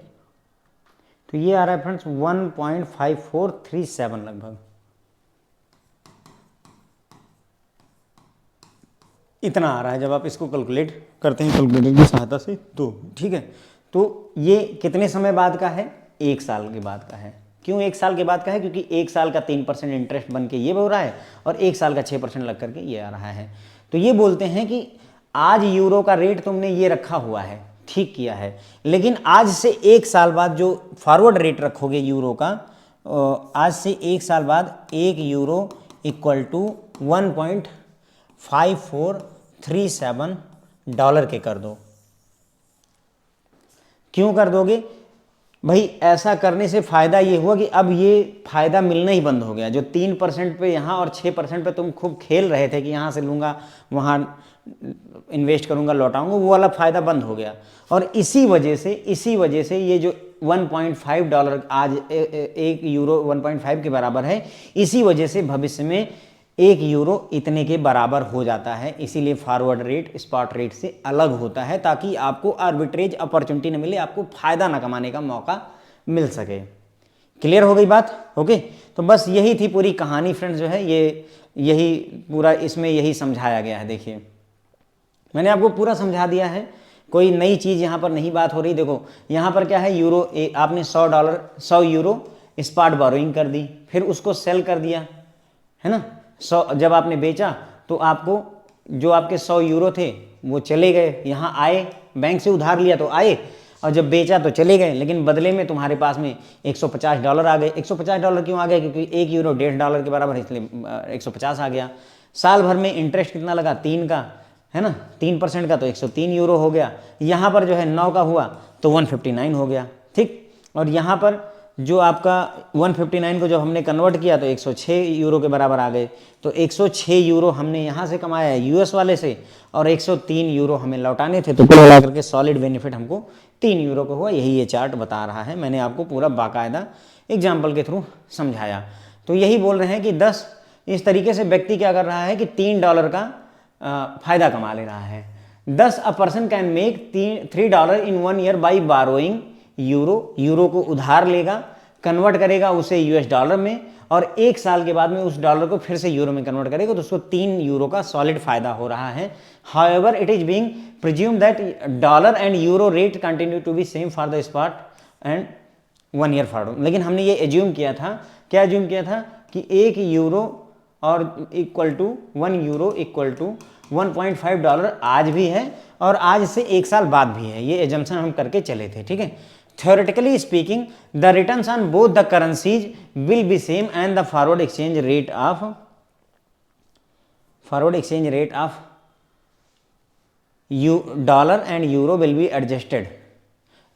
तो ये आ रहा है फ्रेंड्स 1.5437 लगभग, इतना आ रहा है जब आप इसको कैलकुलेट करते हैं कैलकुलेटर की सहायता से, तो ठीक है। तो ये कितने समय बाद का है, 1 साल के बाद का है। क्यों 1 साल के बाद का है, क्योंकि 1 साल का 3% इंटरेस्ट बन के ये हो रहा है और 1 साल का 6% लग करके ये आ रहा है। तो ये बोलते हैं कि आज यूरो का रेट तुमने ये रखा हुआ है, ठीक किया है, लेकिन आज से 1 साल बाद जो फॉरवर्ड रेट रखोगे यूरो का, आज से 1 साल बाद 1 यूरो इक्वल टू $1.5437 के कर दो। क्यों कर दोगे भाई, ऐसा करने से फ़ायदा ये हुआ कि अब ये फ़ायदा मिलना ही बंद हो गया। जो 3% पे यहाँ और 6% पे तुम खूब खेल रहे थे कि यहाँ से लूँगा वहाँ इन्वेस्ट करूँगा लौटाऊँगा, वो वाला फ़ायदा बंद हो गया। और इसी वजह से ये जो $1.5 आज 1 यूरो 1.5 के बराबर है, इसी वजह से भविष्य में 1 यूरो इतने के बराबर हो जाता है। इसीलिए फॉरवर्ड रेट स्पॉट रेट से अलग होता है, ताकि आपको आर्बिट्रेज अपॉर्चुनिटी न मिले, आपको फ़ायदा ना कमाने का मौका मिल सके। क्लियर हो गई बात? ओके, तो बस यही थी पूरी कहानी फ्रेंड्स, जो है ये यही पूरा इसमें यही समझाया गया है। देखिए मैंने आपको पूरा समझा दिया है, कोई नई चीज़ यहाँ पर नहीं बात हो रही। देखो यहाँ पर क्या है, यूरो आपने $100 यूरो स्पॉट बोरोइंग कर दी, फिर उसको सेल कर दिया, है ना। 100 जब आपने बेचा तो आपको जो आपके 100 यूरो थे वो चले गए, यहाँ आए, बैंक से उधार लिया तो आए, और जब बेचा तो चले गए, लेकिन बदले में तुम्हारे पास में $150 आ गए। $150 क्यों आ गए, क्योंकि 1 यूरो $1.50 के बराबर है, इसलिए 150 आ गया। साल भर में इंटरेस्ट कितना लगा, 3 का, है ना, 3% का, तो 103 यूरो हो गया। यहाँ पर जो है 9 का हुआ तो 159 हो गया, ठीक। और यहाँ पर जो आपका 159 को जब हमने कन्वर्ट किया तो 106 यूरो के बराबर आ गए। तो 106 यूरो हमने यहाँ से कमाया है यूएस वाले से, और 103 यूरो हमें लौटाने थे, तो कुल मिला करके सॉलिड बेनिफिट हमको 3 यूरो का हुआ। यही ये चार्ट बता रहा है, मैंने आपको पूरा बाकायदा एग्जाम्पल के थ्रू समझाया। तो यही बोल रहे हैं कि 10 इस तरीके से व्यक्ति क्या कर रहा है कि $3 का फ़ायदा कमा ले रहा है। 10 a person can make $3 in 1 year by burrowing euro. Euro को उधार लेगा, कन्वर्ट करेगा उसे US डॉलर में, और 1 साल के बाद में उस डॉलर को फिर से यूरो में कन्वर्ट करेगा तो उसको 3 यूरो का सॉलिड फायदा हो रहा है। However it is being presume that dollar and euro rate continue to be same for the spot and 1 year forward. लेकिन हमने ये एज्यूम किया था, क्या एज्यूम किया था कि 1 यूरो और equal to 1 euro equal to 1.5 dollar आज भी है और आज से 1 साल बाद भी है। ये एजम्पशन हम करके चले थे, ठीक है। Theoretically speaking the returns on both the currencies will be same and the forward exchange rate of dollar and euro will be adjusted.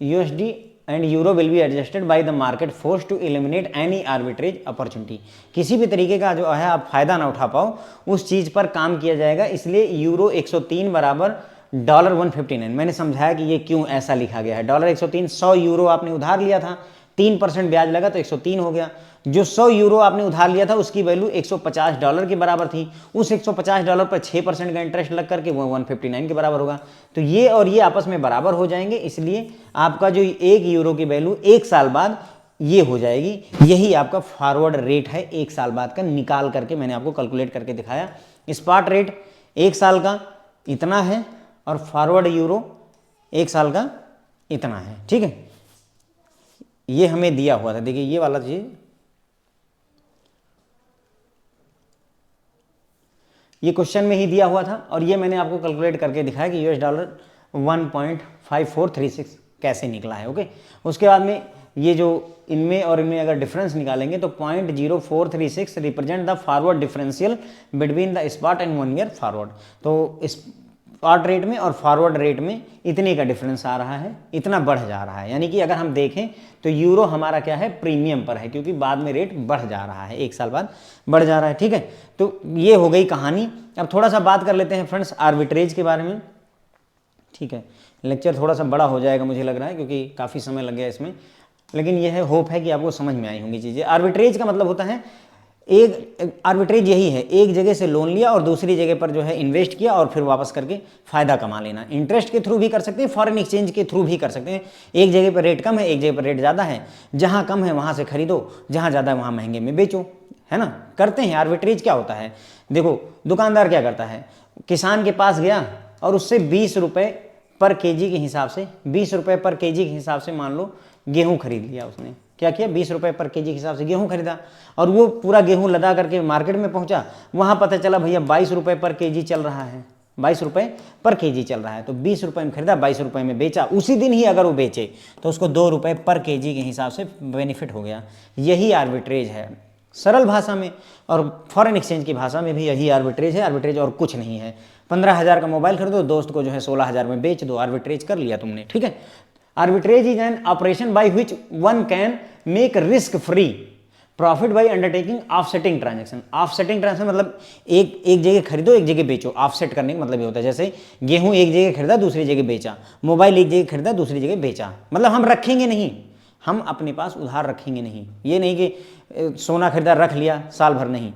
USD and euro will be adjusted by the market force to eliminate any arbitrage opportunity. किसी भी तरीके का जो है आप फायदा ना उठा पाओ उस चीज पर काम किया जाएगा। इसलिए यूरो 103 बराबर डॉलर 159। मैंने समझाया कि ये क्यों ऐसा लिखा गया है। डॉलर 103, 100 यूरो आपने उधार लिया था, 3% ब्याज लगा तो 103 हो गया। जो 100 यूरो आपने उधार लिया था उसकी वैल्यू 150 डॉलर के बराबर थी। उस 150 डॉलर पर 6% का इंटरेस्ट लग करके वो 159 के बराबर होगा। तो ये और ये आपस में बराबर हो जाएंगे, इसलिए आपका जो 1 यूरो की वैल्यू 1 साल बाद ये हो जाएगी। यही आपका फॉरवर्ड रेट है 1 साल बाद का, निकाल करके मैंने आपको कैलकुलेट करके दिखाया। स्पॉट रेट 1 साल का इतना है और फॉरवर्ड यूरो 1 साल का इतना है, ठीक है। ये हमें दिया हुआ था, देखिए ये वाला चीज, ये क्वेश्चन में ही दिया हुआ था और ये मैंने आपको कैलकुलेट करके दिखाया कि $1 1.5436 कैसे निकला है, ओके। उसके बाद में ये जो इनमें और इनमें अगर डिफरेंस निकालेंगे तो 0.0436 represent the forward differential between the spot and 1 year forward. तो स्पॉट रेट में और फॉरवर्ड रेट में इतने का डिफरेंस आ रहा है, इतना बढ़ जा रहा है। यानी कि अगर हम देखें तो यूरो हमारा क्या है, प्रीमियम पर है, क्योंकि बाद में रेट बढ़ जा रहा है, 1 साल बाद बढ़ जा रहा है, ठीक है। तो ये हो गई कहानी। अब थोड़ा सा बात कर लेते हैं फ्रेंड्स आर्बिट्रेज के बारे में, ठीक है। लेक्चर थोड़ा सा बड़ा हो जाएगा मुझे लग रहा है, क्योंकि काफ़ी समय लग गया इसमें, लेकिन यह है, होप है कि आपको समझ में आई होंगी चीज़ें। आर्बिट्रेज का मतलब होता है, एक आर्बिट्रेज यही है, एक जगह से लोन लिया और दूसरी जगह पर जो है इन्वेस्ट किया और फिर वापस करके फ़ायदा कमा लेना। इंटरेस्ट के थ्रू भी कर सकते हैं, फॉरेन एक्सचेंज के थ्रू भी कर सकते हैं। एक जगह पर रेट कम है, एक जगह पर रेट ज़्यादा है, जहाँ कम है वहाँ से खरीदो, जहाँ ज़्यादा है वहाँ महंगे में बेचो, है ना। करते हैं। आर्बिट्रेज क्या होता है, देखो दुकानदार क्या करता है, किसान के पास गया और उससे 20 रुपये पर केजी के हिसाब से, 20 रुपये पर केजी के हिसाब से मान लो गेहूँ खरीद लिया उसने। क्या किया, 20 रुपये पर केजी के हिसाब से गेहूँ खरीदा और वो पूरा गेहूँ लदा करके मार्केट में पहुंचा। वहाँ पता चला भैया 22 रुपये पर केजी चल रहा है, 22 रुपये पर केजी चल रहा है। तो 20 रुपये में खरीदा, 22 रुपये में बेचा। उसी दिन ही अगर वो बेचे तो उसको 2 रुपये पर केजी के हिसाब से बेनिफिट हो गया। यही आर्बिट्रेज है सरल भाषा में, और फॉरेन एक्सचेंज की भाषा में भी यही आर्बिट्रेज है। आर्बिट्रेज और कुछ नहीं है। 15,000 का मोबाइल खरीदो, दोस्त को जो है 16,000 में बेच दो, आर्बिट्रेज कर लिया तुमने, ठीक है। Arbitrage is an operation by which one can make risk free profit by undertaking offsetting transaction. Offsetting transaction मतलब एक जगह खरीदो एक जगह बेचो। ऑफसेट करने का मतलब ये होता है, जैसे गेहूं एक जगह खरीदा दूसरी जगह बेचा, मोबाइल एक जगह खरीदा दूसरी जगह बेचा। मतलब हम रखेंगे नहीं, हम अपने पास उधार रखेंगे नहीं। ये नहीं कि सोना खरीदा रख लिया साल भर, नहीं।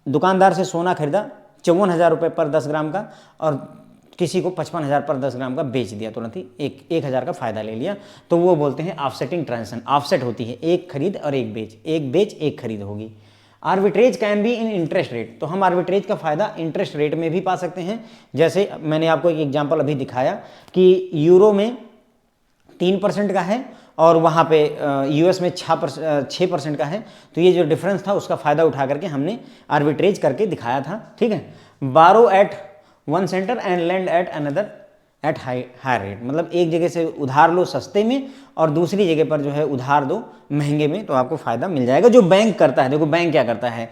दुकानदार से सोना खरीदा 54,000 रुपये पर 10 ग्राम का और किसी को 55,000 पर 10 ग्राम का बेच दिया, तुरंत ही 1,000 का फायदा ले लिया। तो वो बोलते हैं ऑफसेटिंग ट्रांजैक्शन। ऑफसेट होती है एक खरीद और एक बेच एक खरीद होगी। Arbitrage can be in interest rate. तो हम आर्बिट्रेज का फायदा इंटरेस्ट रेट में भी पा सकते हैं। जैसे मैंने आपको एक एग्जांपल अभी दिखाया कि यूरो में 3% का है और वहाँ पे यूएस में 6% का है। तो ये जो डिफरेंस था उसका फ़ायदा उठा करके हमने आर्बिट्रेज करके दिखाया था, ठीक है। Borrow at one centre and lend at another at high rate. मतलब एक जगह से उधार लो सस्ते में और दूसरी जगह पर जो है उधार दो महंगे में, तो आपको फ़ायदा मिल जाएगा। जो बैंक करता है, देखो बैंक क्या करता है,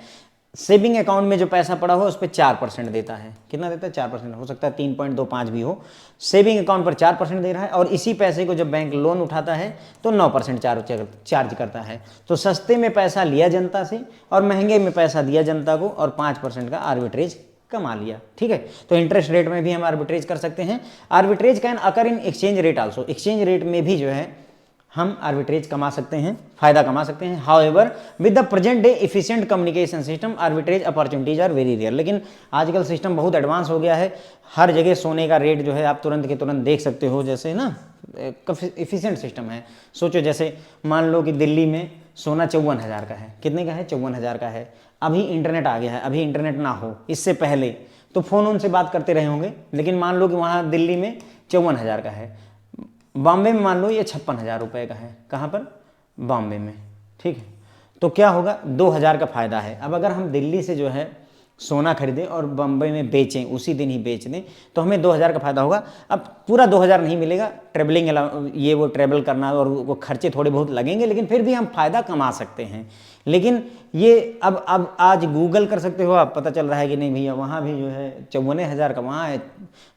सेविंग अकाउंट में जो पैसा पड़ा हो उस पर 4% देता है। कितना देता है, 4%। हो सकता है 3.25 भी हो। सेविंग अकाउंट पर 4% दे रहा है और इसी पैसे को जब बैंक लोन उठाता है तो 9% चार्ज करता है। तो सस्ते में पैसा लिया जनता से और महंगे में पैसा दिया जनता को और 5% का आर्बिट्रेज कमा लिया, ठीक है। तो इंटरेस्ट रेट में भी हम आर्बिट्रेज कर सकते हैं। Arbitrage can occur in exchange rate also. Exchange rate में भी जो है हम आर्बिट्रेज कमा सकते हैं, फायदा कमा सकते हैं। However with the present day efficient communication system arbitrage opportunities are very rare. लेकिन आजकल सिस्टम बहुत एडवांस हो गया है, हर जगह सोने का रेट जो है आप तुरंत के तुरंत देख सकते हो। जैसे ना एफिशिएंट सिस्टम है। सोचो जैसे मान लो कि दिल्ली में सोना 54,000 का है। कितने का है? 54,000 का है। अभी इंटरनेट आ गया है, अभी इंटरनेट ना हो इससे पहले तो फ़ोन उनसे बात करते रहे होंगे, लेकिन मान लो कि वहाँ दिल्ली में 54,000 का है, बॉम्बे में मान लो ये 56,000 रुपये का है। कहाँ पर? बॉम्बे में। ठीक है, तो क्या होगा? 2,000 का फ़ायदा है। अब अगर हम दिल्ली से जो है सोना खरीदें और बम्बई में बेचें, उसी दिन ही बेच दें, तो हमें 2,000 का फ़ायदा होगा। अब पूरा 2,000 नहीं मिलेगा, ट्रेवलिंग ये वो ट्रेवल करना और वो खर्चे थोड़े बहुत लगेंगे, लेकिन फिर भी हम फ़ायदा कमा सकते हैं। लेकिन ये अब आज गूगल कर सकते हो आप, पता चल रहा है कि नहीं भैया वहाँ भी जो है 54,000 का वहाँ है,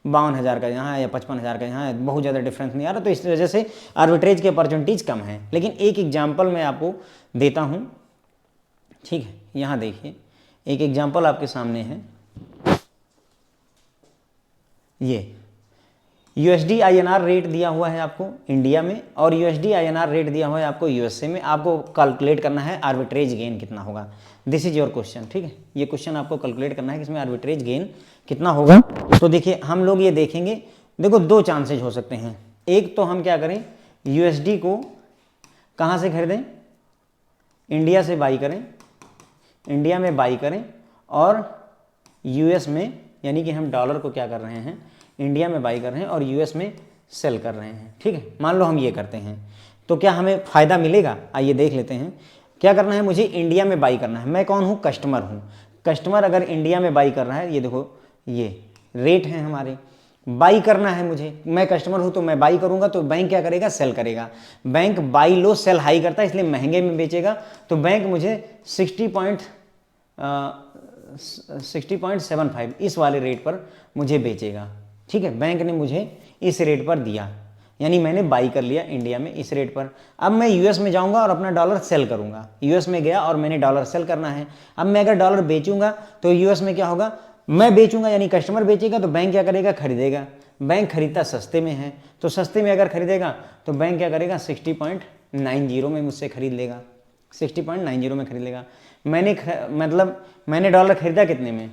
52,000 का यहाँ है, या 55,000 का यहाँ है, बहुत ज़्यादा डिफरेंस नहीं आ रहा। तो इस वजह से आर्बिट्रेज की अपॉर्चुनिटीज़ कम है। लेकिन एक एग्जाम्पल मैं आपको देता हूँ। ठीक है, यहाँ देखिए एक एग्जाम्पल आपके सामने है। ये USD INR रेट दिया हुआ है आपको इंडिया में, और USD INR रेट दिया हुआ है आपको USA में। आपको कैलकुलेट करना है आर्बिट्रेज गेन कितना होगा। This is your question. ठीक है, ये क्वेश्चन आपको कैलकुलेट करना है कि इसमें आर्बिट्रेज गेन कितना होगा। तो देखिए हम लोग ये देखेंगे, देखो दो चांसेज हो सकते हैं। एक तो हम क्या करें, USD को कहाँ से खरीदें? इंडिया से बाई करें, इंडिया में बाई करें, और US में, यानी कि हम डॉलर को क्या कर रहे हैं, इंडिया में बाई कर रहे हैं और US में सेल कर रहे हैं। ठीक है, मान लो हम ये करते हैं, तो क्या हमें फ़ायदा मिलेगा? आइए देख लेते हैं। क्या करना है, मुझे इंडिया में बाई करना है। मैं कौन हूँ? कस्टमर हूँ। कस्टमर अगर इंडिया में बाई कर रहा है, ये देखो ये रेट हैं हमारे, बाई करना है मुझे, मैं कस्टमर हूँ तो मैं बाई करूँगा, तो बैंक क्या करेगा? सेल करेगा। Bank buy low sell high करता है, इसलिए महंगे में बेचेगा। तो बैंक मुझे 60.75 इस वाले रेट पर मुझे बेचेगा। ठीक है, बैंक ने मुझे इस रेट पर दिया, यानी मैंने बाई कर लिया इंडिया में इस रेट पर। अब मैं US में जाऊंगा और अपना डॉलर सेल करूंगा। US में गया और मैंने डॉलर सेल करना है। अब मैं अगर डॉलर बेचूंगा तो US में क्या होगा? मैं बेचूंगा यानी कस्टमर बेचेगा, तो बैंक क्या करेगा? खरीदेगा। बैंक खरीदता सस्ते में है, तो सस्ते में अगर खरीदेगा तो बैंक क्या करेगा? 60.90 में मुझसे खरीद लेगा, 60.90 में खरीद लेगा। मैंने डॉलर खरीदा कितने में?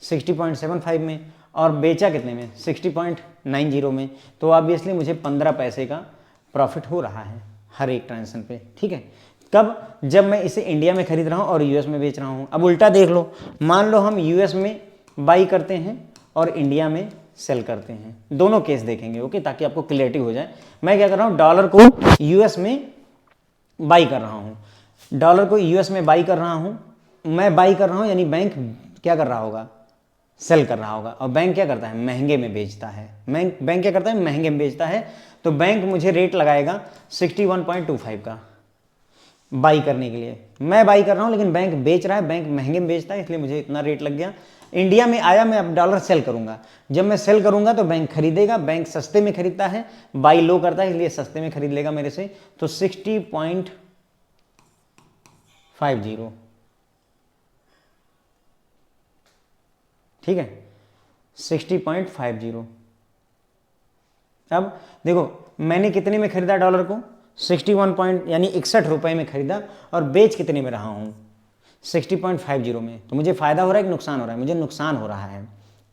60.75 में, और बेचा कितने में? 60.90 में। तो ऑब्वियसली मुझे 15 पैसे का प्रॉफिट हो रहा है हर एक ट्रांजेक्शन पे। ठीक है, कब? जब मैं इसे इंडिया में खरीद रहा हूँ और US में बेच रहा हूँ। अब उल्टा देख लो, मान लो हम US में बाई करते हैं और इंडिया में सेल करते हैं, दोनों केस देखेंगे। ओके, ताकि आपको क्लियरिटी हो जाए। मैं क्या कर रहा हूँ, डॉलर को US में बाई कर रहा हूँ, डॉलर को US में बाई कर रहा हूँ। मैं बाई कर रहा हूँ यानी बैंक क्या कर रहा होगा? सेल कर रहा होगा। और बैंक क्या करता है? महंगे में बेचता है। बैंक क्या करता है? महंगे में बेचता है। तो बैंक मुझे रेट लगाएगा 61.25 का बाई करने के लिए। मैं बाई कर रहा हूँ लेकिन बैंक बेच रहा है, बैंक महंगे में बेचता है, इसलिए मुझे इतना रेट लग गया। इंडिया में आया, मैं अब डॉलर सेल करूंगा। जब मैं सेल करूंगा तो बैंक खरीदेगा, बैंक सस्ते में खरीदता है, बाई लो करता है, इसलिए सस्ते में खरीद लेगा मेरे से। तो 60.50, ठीक है, 60.50। अब देखो मैंने कितने में खरीदा डॉलर को? 61 यानी 61 रुपये में खरीदा, और बेच कितने में रहा हूँ? 60.50 में। तो मुझे फ़ायदा हो रहा है कि नुकसान हो रहा है? मुझे नुकसान हो रहा है।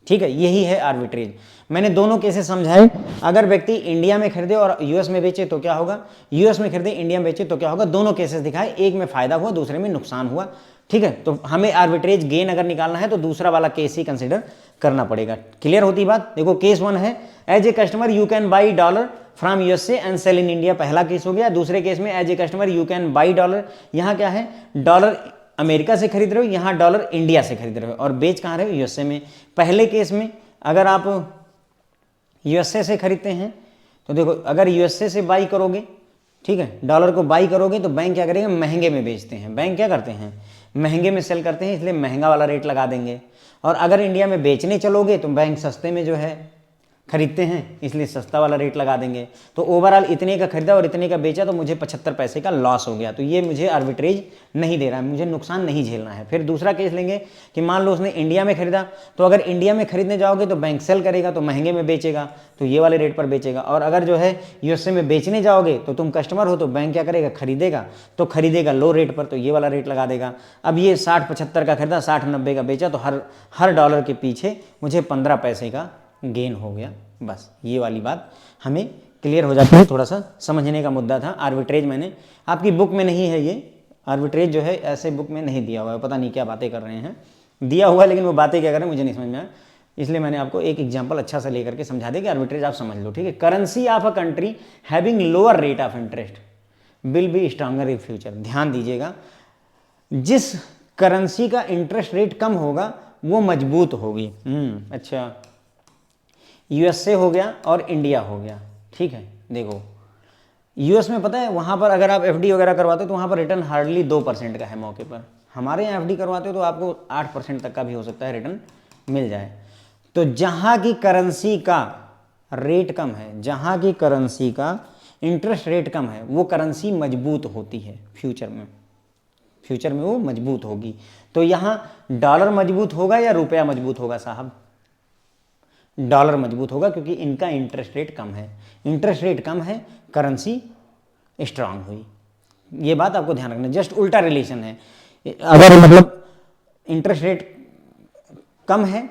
ठीक है, यही है आर्बिट्रेज। मैंने दोनों केसेस समझाए। अगर व्यक्ति इंडिया में खरीदे और US में बेचे तो क्या होगा, US में खरीदे इंडिया में बेचे तो क्या होगा, दोनों केसेस दिखाए। एक में फ़ायदा हुआ, दूसरे में नुकसान हुआ। ठीक है, तो हमें आर्बिट्रेज गेन अगर निकालना है तो दूसरा वाला केस ही कंसिडर करना पड़ेगा। क्लियर होती बात? देखो केस 1 है, as a customer you can buy dollar from USA and sell in India, पहला केस हो गया। दूसरे केस में as a customer you can buy dollar, यहाँ क्या है, डॉलर अमेरिका से खरीद रहे हो, यहाँ डॉलर इंडिया से खरीद रहे हो, और बेच कहाँ रहे हो, USA में। पहले केस में अगर आप USA से खरीदते हैं तो देखो अगर USA से बाई करोगे, ठीक है, डॉलर को बाई करोगे तो बैंक क्या करेगा, महंगे में बेचते हैं। बैंक क्या करते हैं, महंगे में सेल करते हैं, इसलिए महंगा वाला रेट लगा देंगे। और अगर इंडिया में बेचने चलोगे तो बैंक सस्ते में जो है खरीदते हैं, इसलिए सस्ता वाला रेट लगा देंगे। तो ओवरऑल इतने का खरीदा और इतने का बेचा तो मुझे 75 पैसे का लॉस हो गया। तो ये मुझे आर्बिट्रेज नहीं दे रहा है, मुझे नुकसान नहीं झेलना है। फिर दूसरा केस लेंगे कि मान लो उसने इंडिया में खरीदा, तो अगर इंडिया में खरीदने जाओगे तो बैंक सेल करेगा, तो महंगे में बेचेगा, तो ये वाले रेट पर बेचेगा। और अगर जो है USA में बेचने जाओगे तो तुम कस्टमर हो, तो बैंक क्या करेगा, खरीदेगा, तो खरीदेगा लो रेट पर, तो ये वाला रेट लगा देगा। अब ये 60-75 का खरीदा, 60-90 का बेचा, तो हर डॉलर के पीछे मुझे 15 पैसे का गेन हो गया। बस ये वाली बात हमें क्लियर हो जाता है, थोड़ा सा समझने का मुद्दा था। आर्बिट्रेज मैंने आपकी बुक में नहीं है, ये आर्बिट्रेज जो है ऐसे बुक में नहीं दिया हुआ है, पता नहीं क्या बातें कर रहे हैं, दिया हुआ है लेकिन वो बातें क्या कर रहे हैं मुझे नहीं समझ में आया, इसलिए मैंने आपको एक एग्जांपल अच्छा सा लेकर के समझा दिया कि आर्बिट्रेज आप समझ लो, ठीक है। Currency of a country having lower rate of interest will be stronger in future. ध्यान दीजिएगा, जिस करेंसी का इंटरेस्ट रेट कम होगा वो मजबूत होगी। अच्छा, यूएसए हो गया और इंडिया हो गया, ठीक है। देखो यूएस में पता है वहाँ पर अगर आप एफडी वगैरह करवाते हो तो वहाँ पर रिटर्न हार्डली 2% का है मौके पर। हमारे यहाँ एफडी करवाते हो तो आपको 8% तक का भी हो सकता है रिटर्न मिल जाए। तो जहाँ की करेंसी का रेट कम है, जहाँ की करेंसी का इंटरेस्ट रेट कम है, वो करेंसी मजबूत होती है फ्यूचर में, फ्यूचर में वो मजबूत होगी। तो यहाँ डॉलर मजबूत होगा या रुपया मजबूत होगा साहब? डॉलर मजबूत होगा, क्योंकि इनका इंटरेस्ट रेट कम है। इंटरेस्ट रेट कम है, करेंसी स्ट्रांग हुई। ये बात आपको ध्यान रखना, जस्ट उल्टा रिलेशन है। अगर मतलब इंटरेस्ट रेट कम है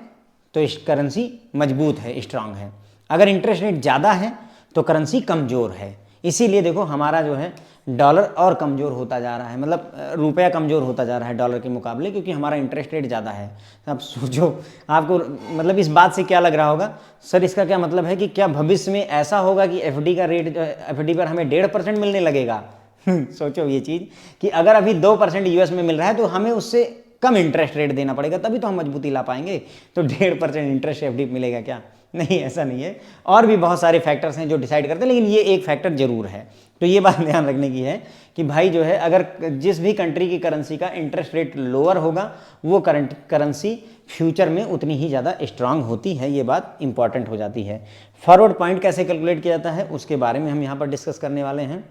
तो करेंसी मजबूत है, स्ट्रांग है। अगर इंटरेस्ट रेट ज़्यादा है तो करेंसी कमज़ोर है। इसीलिए देखो हमारा जो है डॉलर और कमज़ोर होता जा रहा है, मतलब रुपया कमज़ोर होता जा रहा है डॉलर के मुकाबले, क्योंकि हमारा इंटरेस्ट रेट ज़्यादा है। अब सोचो आपको मतलब इस बात से क्या लग रहा होगा, सर इसका क्या मतलब है कि क्या भविष्य में ऐसा होगा कि एफडी का रेट, एफडी पर हमें 1.5% मिलने लगेगा? सोचो ये चीज़ कि अगर अभी 2% यूएस में मिल रहा है तो हमें उससे कम इंटरेस्ट रेट देना पड़ेगा, तभी तो हम मजबूती ला पाएंगे। तो 1.5% इंटरेस्ट एफडी मिलेगा क्या? नहीं, ऐसा नहीं है। और भी बहुत सारे फैक्टर्स हैं जो डिसाइड करते हैं, लेकिन ये एक फैक्टर जरूर है। तो ये बात ध्यान रखने की है कि भाई जो है अगर जिस भी कंट्री की करेंसी का इंटरेस्ट रेट लोअर होगा वो करेंसी फ्यूचर में उतनी ही ज़्यादा स्ट्रांग होती है। ये बात इंपॉर्टेंट हो जाती है। फॉरवर्ड पॉइंट कैसे कैलकुलेट किया जाता है उसके बारे में हम यहाँ पर डिस्कस करने वाले हैं।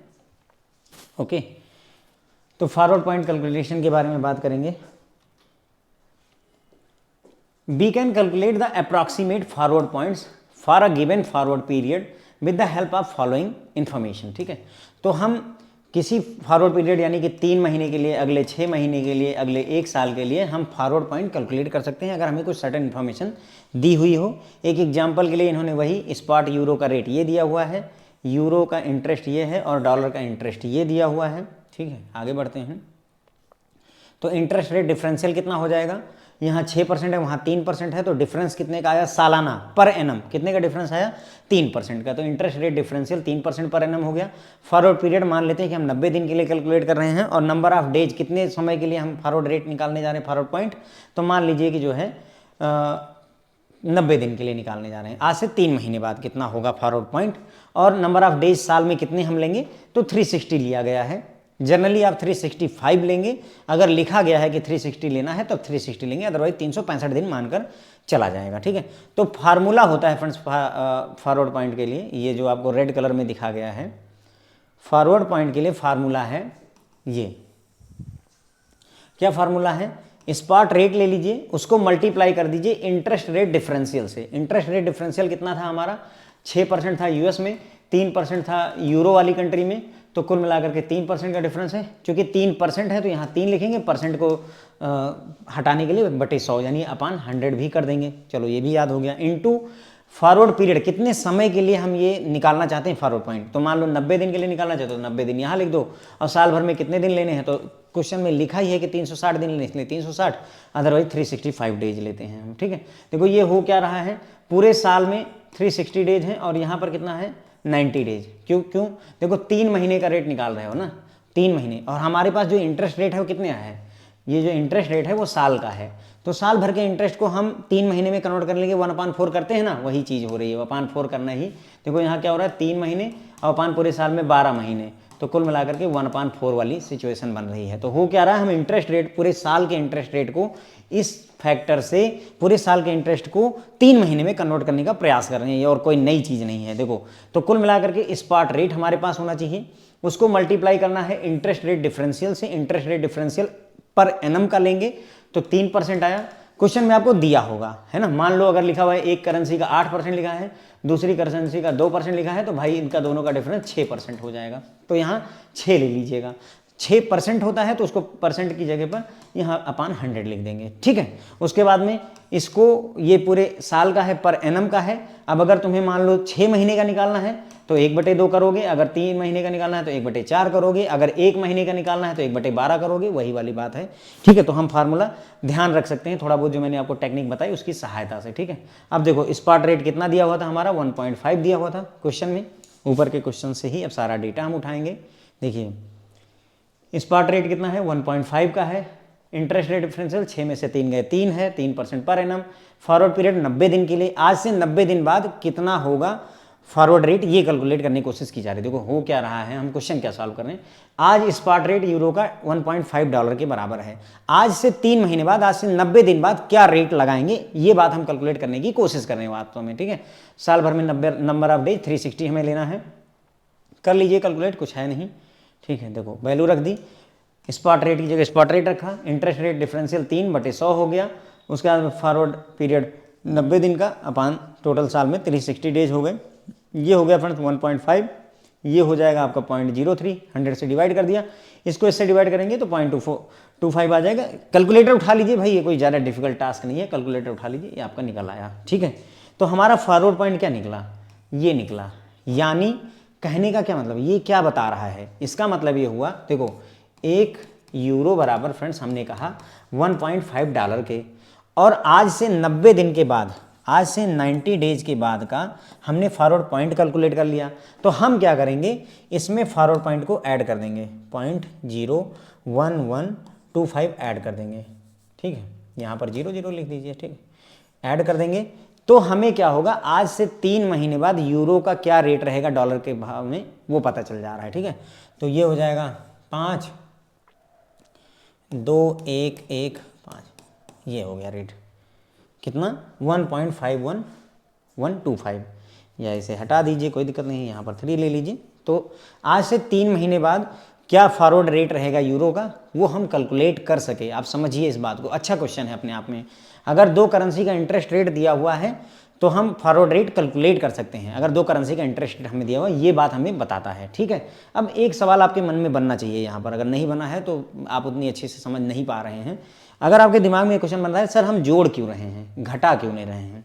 ओके, तो फॉरवर्ड पॉइंट कैलकुलेशन के बारे में बात करेंगे। We can calculate the approximate forward points for a given forward period with the help of following information। ठीक है, तो हम किसी फॉरवर्ड पीरियड यानी कि 3 महीने के लिए, अगले 6 महीने के लिए, अगले 1 साल के लिए हम फॉरवर्ड पॉइंट कैलकुलेट कर सकते हैं अगर हमें कुछ सर्टेन इन्फॉर्मेशन दी हुई हो। एक एग्जांपल के लिए इन्होंने वही स्पॉट यूरो का रेट ये दिया हुआ है, यूरो का इंटरेस्ट ये है और डॉलर का इंटरेस्ट ये दिया हुआ है। ठीक है, आगे बढ़ते हैं। तो इंटरेस्ट रेट डिफरेंशियल कितना हो जाएगा? यहाँ 6% है, वहाँ 3% है, तो डिफरेंस कितने का आया सालाना पर एनम? कितने का डिफरेंस आया? 3% का। तो interest rate differential 3% per annum हो गया। फॉरवर्ड पीरियड मान लेते हैं कि हम 90 दिन के लिए कैलकुलेट कर रहे हैं, और नंबर ऑफ डेज कितने समय के लिए हम फॉरवर्ड रेट निकालने जा रहे हैं, फॉरवर्ड पॉइंट, तो मान लीजिए कि जो है 90 दिन के लिए निकालने जा रहे हैं। आज से 3 महीने बाद कितना होगा फॉरवर्ड पॉइंट, और नंबर ऑफ डेज साल में कितने हम लेंगे, तो 360 लिया गया है। जनरली आप 365 लेंगे, अगर लिखा गया है कि 360 लेना है तो 360 लेंगे, अदरवाइज 365 दिन मानकर चला जाएगा। ठीक है, तो फार्मूला होता है फ्रेंड्स फॉरवर्ड पॉइंट के लिए, ये जो आपको रेड कलर में दिखा गया है, फॉरवर्ड पॉइंट के लिए फार्मूला है ये। क्या फार्मूला है? स्पॉट रेट ले लीजिए, उसको मल्टीप्लाई कर दीजिए इंटरेस्ट रेट डिफरेंशियल से। इंटरेस्ट रेट डिफरेंशियल कितना था हमारा? 6% था यूएस में, 3% था यूरो वाली कंट्री में, तो कुल मिलाकर के 3% का डिफरेंस है। क्योंकि 3% है तो यहाँ 3 लिखेंगे, परसेंट को हटाने के लिए बटे 100 यानी अपान 100 भी कर देंगे। चलो ये भी याद हो गया। इनटू फॉरवर्ड पीरियड, कितने समय के लिए हम ये निकालना चाहते हैं फॉरवर्ड पॉइंट, तो मान लो 90 दिन के लिए निकालना चाहते हो तो 90 दिन यहाँ लिख दो, और साल भर में कितने दिन लेने हैं, तो क्वेश्चन में लिखा ही है कि 360 दिन लेने, इसलिए 360, अदरवाइज 365 डेज लेते हैं हम। ठीक है, देखो ये हो क्या रहा है, पूरे साल में 360 डेज हैं और यहाँ पर कितना है 90 डेज। क्यों? देखो 3 महीने का रेट निकाल रहे हो ना, 3 महीने, और हमारे पास जो इंटरेस्ट रेट है वो कितने है, ये जो इंटरेस्ट रेट है वो साल का है, तो साल भर के इंटरेस्ट को हम 3 महीने में कन्वर्ट करने के 1/4 करते हैं ना, वही चीज़ हो रही है, 1/4 करना ही। देखो यहाँ क्या हो रहा है, 3 महीने और अपान पूरे साल में 12 महीने, तो कुल मिलाकर के 1/4 वाली सिचुएशन बन रही है। तो हो क्या रहा है, हम इंटरेस्ट रेट, पूरे साल के इंटरेस्ट रेट को इस फैक्टर से पूरे साल के इंटरेस्ट को 3 महीने में कन्वर्ट करने का प्रयास कर रहे हैं, ये और कोई नई चीज़ नहीं है। देखो तो कुल मिलाकर के स्पॉट रेट हमारे पास होना चाहिए, उसको मल्टीप्लाई करना है इंटरेस्ट रेट डिफरेंशियल से। Interest rate differential per annum का लेंगे तो 3% आया। क्वेश्चन में आपको दिया होगा, है ना, मान लो अगर लिखा हुआ है एक करेंसी का 8% लिखा है, दूसरी करेंसी का 2% लिखा है, तो भाई इनका दोनों का डिफरेंस 6% हो जाएगा। तो यहाँ 6 ले लीजिएगा, 6% होता है तो उसको परसेंट की जगह पर यहाँ अपान 100 लिख देंगे, ठीक है। उसके बाद में इसको, ये पूरे साल का है, पर एनम का है। अब अगर तुम्हें मान लो 6 महीने का निकालना है तो 1/2 करोगे, अगर 3 महीने का निकालना है तो 1/4 करोगे, अगर 1 महीने का निकालना है तो 1/12 करोगे, वही वाली बात है, ठीक है। तो हम फार्मूला ध्यान रख सकते हैं थोड़ा बहुत, जो मैंने आपको टेक्निक बताई उसकी सहायता से, ठीक है। अब देखो स्पॉट रेट कितना दिया हुआ था हमारा, 1.5 दिया हुआ था क्वेश्चन में, ऊपर के क्वेश्चन से ही अब सारा डेटा हम उठाएंगे। देखिए स्पॉट रेट कितना है, 1.5 का है। इंटरेस्ट रेट डिफरेंशियल 6 में से 3 गए, 3 है, 3% पर एनम। फॉरवर्ड पीरियड 90 दिन के लिए, आज से 90 दिन बाद कितना होगा फॉरवर्ड रेट, ये कैलकुलेट करने की कोशिश की जा रही है। देखो हो क्या रहा है, हम क्वेश्चन क्या सॉल्व कर रहे हैं। आज स्पॉट रेट यूरो का $1.5 के बराबर है। आज से 3 महीने बाद, आज से 90 दिन बाद क्या रेट लगाएंगे, ये बात हम कैलकुलेट करने की कोशिश कर रहे हैं वास्तव में, ठीक है। साल भर में 90 नंबर ऑफ डेज 360 हमें लेना है, कर लीजिए कैलकुलेट, कुछ है नहीं, ठीक है। देखो वैल्यू रख दी, स्पॉट रेट की जगह स्पॉट रेट रखा, इंटरेस्ट रेट डिफरेंशियल 3/100 हो गया। उसके बाद फॉरवर्ड पीरियड 90 दिन का अपान टोटल साल में 360 डेज हो गए। ये हो गया फ्रेंड्स 1.5, ये हो जाएगा आपका 0.03, 100 से डिवाइड कर दिया, इसको इससे डिवाइड करेंगे तो 0.25 आ जाएगा। कैलकुलेटर उठा लीजिए भाई, ये कोई ज़्यादा डिफिकल्ट टास्क नहीं है, कैलकुलेटर उठा लीजिए, ये आपका निकल आया, ठीक है। तो हमारा फॉरवर्ड पॉइंट क्या निकला, ये निकला। यानी कहने का क्या मतलब, ये क्या बता रहा है, इसका मतलब ये हुआ, देखो 1 यूरो बराबर फ्रेंड्स हमने कहा $1.5 के, और आज से 90 दिन के बाद, आज से 90 डेज के बाद का हमने फॉरवर्ड पॉइंट कैलकुलेट कर लिया। तो हम क्या करेंगे, इसमें फॉरवर्ड पॉइंट को ऐड कर देंगे, 0.01125 ऐड कर देंगे, ठीक है। यहाँ पर 00 लिख दीजिए, ठीक है, ऐड कर देंगे। तो हमें क्या होगा, आज से 3 महीने बाद यूरो का क्या रेट रहेगा डॉलर के भाव में, वो पता चल जा रहा है, ठीक है। तो ये हो जाएगा 5,2,1,1,5, ये हो गया रेट, कितना 1.51125, या इसे हटा दीजिए, कोई दिक्कत नहीं है, यहाँ पर 3 ले लीजिए। तो आज से 3 महीने बाद क्या फॉरवर्ड रेट रहेगा यूरो का, वो हम कैलकुलेट कर सके। आप समझिए इस बात को, अच्छा क्वेश्चन है अपने आप में। अगर 2 करेंसी का इंटरेस्ट रेट दिया हुआ है तो हम फॉरवर्ड रेट कैलकुलेट कर सकते हैं, अगर 2 करेंसी का इंटरेस्ट रेट हमें दिया हुआ है, ये बात हमें बताता है, ठीक है। अब एक सवाल आपके मन में बनना चाहिए यहाँ पर, अगर नहीं बना है तो आप उतनी अच्छे से समझ नहीं पा रहे हैं। अगर आपके दिमाग में क्वेश्चन बन रहा है, सर हम जोड़ क्यों रहे हैं, घटा क्यों नहीं रहे हैं,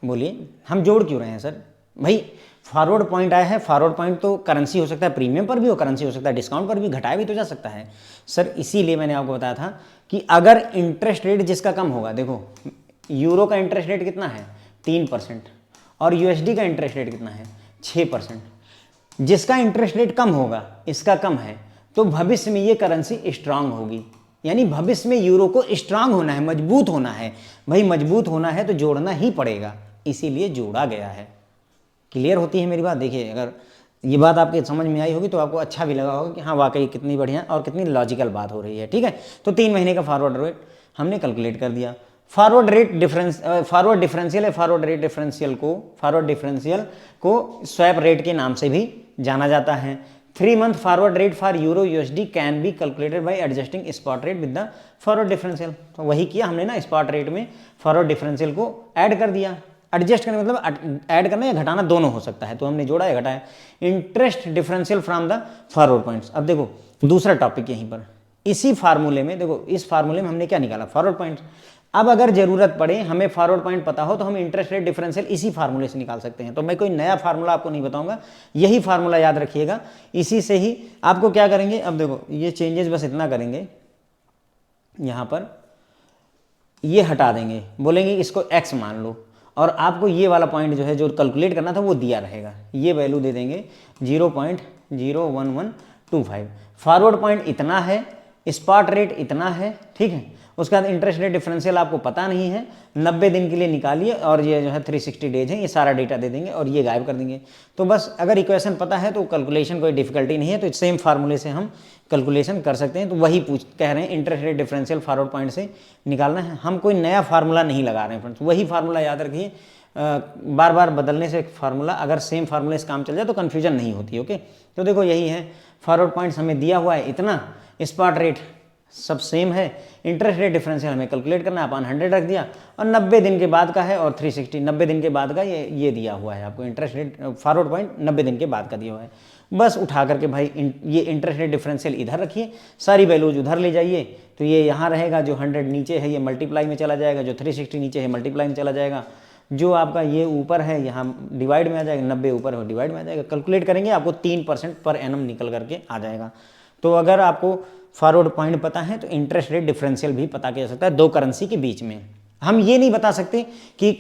बोलिए हम जोड़ क्यों रहे हैं सर। भाई फॉरवर्ड पॉइंट आया है, फॉरवर्ड पॉइंट तो करेंसी हो सकता है, प्रीमियम पर भी हो, करेंसी हो सकता है डिस्काउंट पर भी, घटाया भी तो जा सकता है सर। इसीलिए मैंने आपको बताया था कि अगर इंटरेस्ट रेट जिसका कम होगा, देखो यूरो का इंटरेस्ट रेट कितना है 3%, और यूएसडी का इंटरेस्ट रेट कितना है 6%, जिसका इंटरेस्ट रेट कम होगा, इसका कम है, तो भविष्य में ये करेंसी स्ट्रांग होगी। यानी भविष्य में यूरो को स्ट्रांग होना है, मजबूत होना है। भाई मजबूत होना है तो जोड़ना ही पड़ेगा, इसीलिए जोड़ा गया है। क्लियर होती है मेरी बात। देखिए अगर ये बात आपके समझ में आई होगी तो आपको अच्छा भी लगा होगा कि हाँ वाकई कितनी बढ़िया और कितनी लॉजिकल बात हो रही है, ठीक है। तो 3 महीने का फॉरवर्ड रेट हमने कैलकुलेट कर दिया। Forward rate difference, forward differential है, फॉरवर्ड रेट डिफरेंशियल को स्वैप रेट के नाम से भी जाना जाता है। 3 month forward rate for euro USD can be calculated by adjusting spot rate with the forward differential. तो वही किया हमने ना, स्पॉट रेट में फॉरवर्ड डिफरेंशियल को ऐड कर दिया। एडजस्ट करने मतलब ऐड करना या घटाना दोनों हो सकता है, तो हमने जोड़ा या घटाया। Interest differential from the forward points. अब देखो दूसरा टॉपिक यहीं पर, इसी फार्मूले में देखो, इस फार्मूले में हमने क्या निकाला, फॉरवर्ड पॉइंट्स। अब अगर जरूरत पड़े, हमें फॉरवर्ड पॉइंट पता हो, तो हम इंटरेस्ट रेट डिफरेंशियल इसी फार्मूले से निकाल सकते हैं। तो मैं कोई नया फार्मूला आपको नहीं बताऊंगा, यही फार्मूला याद रखिएगा, इसी से ही आपको क्या करेंगे। अब देखो ये चेंजेस बस इतना करेंगे, यहाँ पर ये हटा देंगे, बोलेंगे इसको x मान लो, और आपको ये वाला पॉइंट जो है जो कैलकुलेट करना था वो दिया रहेगा, ये वैल्यू दे देंगे 0.01125। फॉरवर्ड पॉइंट इतना है, स्पॉट रेट इतना है, ठीक है। उसके बाद इंटरेस्ट रेट डिफरेंशियल आपको पता नहीं है, 90 दिन के लिए निकालिए, और ये जो है 360 डेज है, ये सारा डेटा दे देंगे और ये गायब कर देंगे। तो बस अगर इक्वेशन पता है तो कैलकुलेशन कोई डिफिकल्टी नहीं है, तो सेम फार्मूले से हम कैलकुलेशन कर सकते हैं। तो वही कह रहे हैं, interest rate differential forward point से निकालना है, हम कोई नया फार्मूला नहीं लगा रहे हैं फ्रेंड्स, वही फार्मूला याद रखिए। बार बार बदलने से फार्मूला, अगर सेम फार्मूले से काम चल जाए तो कन्फ्यूजन नहीं होती, ओके। तो देखो यही है, फॉरवर्ड पॉइंट्स हमें दिया हुआ है इतना, स्पॉट रेट सब सेम है, इंटरेस्ट रेट डिफरेंशियल हमें कैलकुलेट करना है, अपन 100 रख दिया, और 90 दिन के बाद का है, और 360 90 दिन के बाद का ये दिया हुआ है आपको, इंटरेस्ट रेट फॉरवर्ड पॉइंट 90 दिन के बाद का दिया हुआ है। बस उठा करके भाई ये इंटरेस्ट रेट डिफरेंशियल इधर रखिए, सारी वैल्यूज उधर ले जाइए, तो ये यहाँ रहेगा, जो 100 नीचे है ये मल्टीप्लाई में चला जाएगा, जो 360 नीचे है मल्टीप्लाई में चला जाएगा, जो आपका ये ऊपर है यहाँ डिवाइड में आ जाएगा, 90 ऊपर है डिवाइड में आ जाएगा। कैलकुलेट करेंगे आपको 3% पर एनम निकल करके आ जाएगा। तो अगर आपको फॉरवर्ड पॉइंट पता है तो इंटरेस्ट रेट डिफरेंशियल भी पता किया जा सकता है दो करेंसी के बीच में। हम ये नहीं बता सकते कि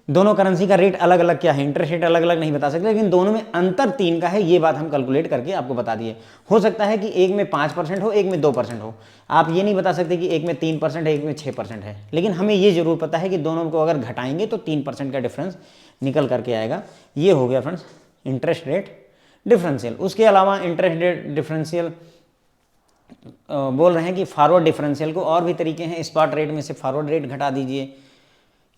दोनों करेंसी का रेट अलग अलग क्या है, इंटरेस्ट रेट अलग अलग नहीं बता सकते, लेकिन दोनों में अंतर 3 का है, ये बात हम कैलकुलेट करके आपको बता दिए। हो सकता है कि एक में 5% हो, एक में 2% हो, आप ये नहीं बता सकते कि एक में 3% है, एक में 6% है, लेकिन हमें ये जरूर पता है कि दोनों को अगर घटाएंगे तो 3% का डिफरेंस निकल करके आएगा। ये हो गया फ्रेंड्स इंटरेस्ट रेट डिफरेंशियल। उसके अलावा इंटरेस्ट रेट डिफरेंशियल बोल रहे हैं कि फॉरवर्ड डिफरेंशियल को और भी तरीके हैं, स्पॉट रेट में से फॉरवर्ड रेट घटा दीजिए,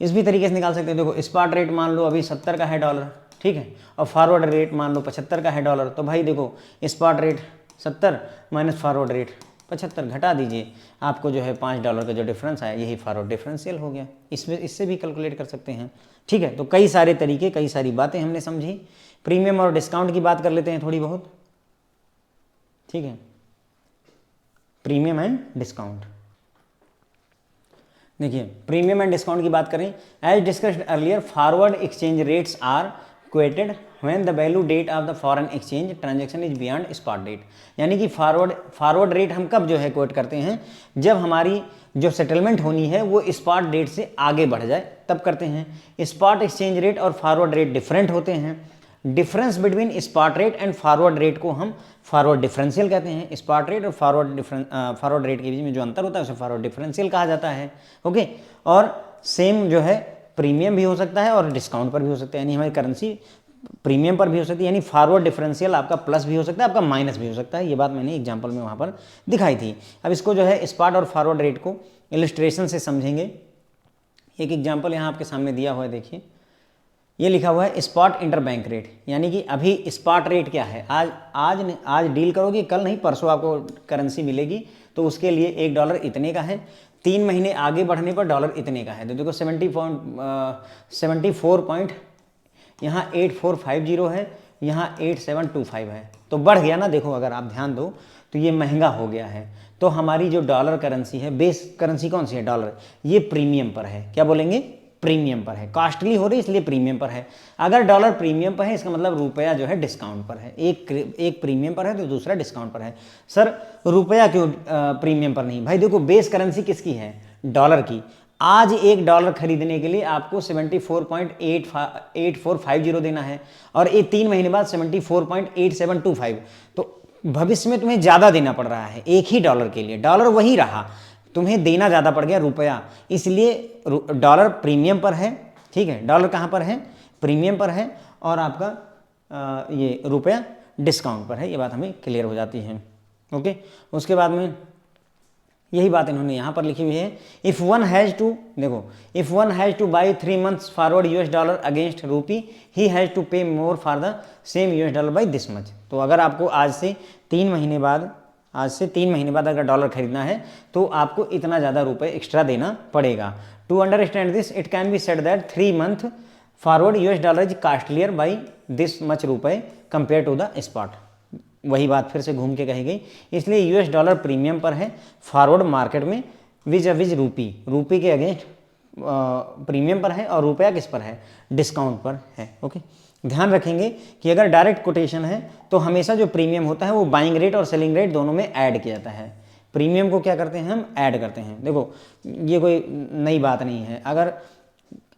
इस भी तरीके से निकाल सकते हैं। देखो स्पॉट रेट मान लो अभी 70 का है डॉलर, ठीक है, और फॉरवर्ड रेट मान लो 75 का है डॉलर, तो भाई देखो spot rate 70 minus forward rate 75 घटा दीजिए, आपको जो है $5 का जो डिफरेंस आया यही फॉरवर्ड डिफरेंशियल हो गया। इससे भी कैलकुलेट कर सकते हैं, ठीक है। तो कई सारे तरीके, कई सारी बातें हमने समझी। प्रीमियम और डिस्काउंट की बात कर लेते हैं थोड़ी बहुत, ठीक है। प्रीमियम एंड डिस्काउंट, देखिए प्रीमियम एंड डिस्काउंट की बात करें, as discussed earlier forward exchange rates are quoted when the value date of the foreign exchange transaction is beyond spot date. यानी कि फॉरवर्ड रेट हम कब जो है क्वेट करते हैं, जब हमारी जो सेटलमेंट होनी है वो स्पॉट डेट से आगे बढ़ जाए तब करते हैं। स्पॉट एक्सचेंज रेट और फॉरवर्ड रेट डिफरेंट होते हैं। Difference between spot rate and forward rate को हम फॉरवर्ड डिफरेंशियल कहते हैं। स्पॉट रेट और फॉरवर्ड रेट के बीच में जो अंतर होता है उसे फॉरवर्ड डिफरेंशियल कहा जाता है, ओके। और सेम जो है प्रीमियम भी हो सकता है और डिस्काउंट पर भी हो सकता है, यानी हमारी करेंसी प्रीमियम पर भी हो सकती है, यानी फॉरवर्ड डिफरेंशियल आपका प्लस भी हो सकता है, आपका माइनस भी हो सकता है। ये बात मैंने एग्जांपल में वहाँ पर दिखाई थी। अब इसको जो है स्पॉट और फॉरवर्ड रेट को इलस्ट्रेशन से समझेंगे। एक एग्जाम्पल यहाँ आपके सामने दिया हुआ है, देखिए ये लिखा हुआ है स्पॉट इंटरबैंक रेट, यानी कि अभी स्पॉट रेट क्या है, आज डील करोगे, कल नहीं परसों आपको करेंसी मिलेगी, तो उसके लिए $1 इतने का है, 3 महीने आगे बढ़ने पर डॉलर इतने का है। तो देखो 74 यहाँ 8450 है, यहाँ 8725 है, तो बढ़ गया ना। देखो अगर आप ध्यान दो तो ये महंगा हो गया है। तो हमारी जो डॉलर करेंसी है, बेस करेंसी कौन सी है, डॉलर, ये प्रीमियम पर है। क्या बोलेंगे, प्रीमियम पर है, कॉस्टली हो रही इसलिए प्रीमियम पर है। अगर डॉलर प्रीमियम पर है इसका मतलब रुपया जो है डिस्काउंट पर है। एक प्रीमियम पर है तो दूसरा डिस्काउंट पर है। सर रुपया क्यों प्रीमियम पर नहीं? भाई देखो बेस करेंसी किसकी है, डॉलर की। आज $1 खरीदने के लिए आपको 74.8450 देना है और 3 महीने बाद 74.8725, तो भविष्य में तुम्हें ज़्यादा देना पड़ रहा है एक ही डॉलर के लिए। डॉलर वही रहा, तुम्हें देना ज़्यादा पड़ गया रुपया, इसलिए डॉलर प्रीमियम पर है, ठीक है। डॉलर कहाँ पर है, प्रीमियम पर है, और आपका ये रुपया डिस्काउंट पर है। ये बात हमें क्लियर हो जाती है, ओके। उसके बाद में यही बात इन्होंने यहाँ पर लिखी हुई है, इफ़ वन हैज़ टू, देखो if one has two by 3 months forward $US against रूपी, ही हैज़ टू पे more for the same $US by this much. तो अगर आपको आज से 3 महीने बाद अगर डॉलर खरीदना है तो आपको इतना ज़्यादा रुपए एक्स्ट्रा देना पड़ेगा। To understand this it can be said that 3 month forward $US is costlier by this much rupees compare to the spot. वही बात फिर से घूम के कही गई, इसलिए $US प्रीमियम पर है फॉरवर्ड मार्केट में, विज रूपी के अगेंस्ट प्रीमियम पर है, और रुपया किस पर है, डिस्काउंट पर है, ओके। ध्यान रखेंगे कि अगर डायरेक्ट कोटेशन है तो हमेशा जो प्रीमियम होता है वो बाइंग रेट और सेलिंग रेट दोनों में ऐड किया जाता है। प्रीमियम को क्या करते हैं हम, ऐड करते हैं। देखो ये कोई नई बात नहीं है। अगर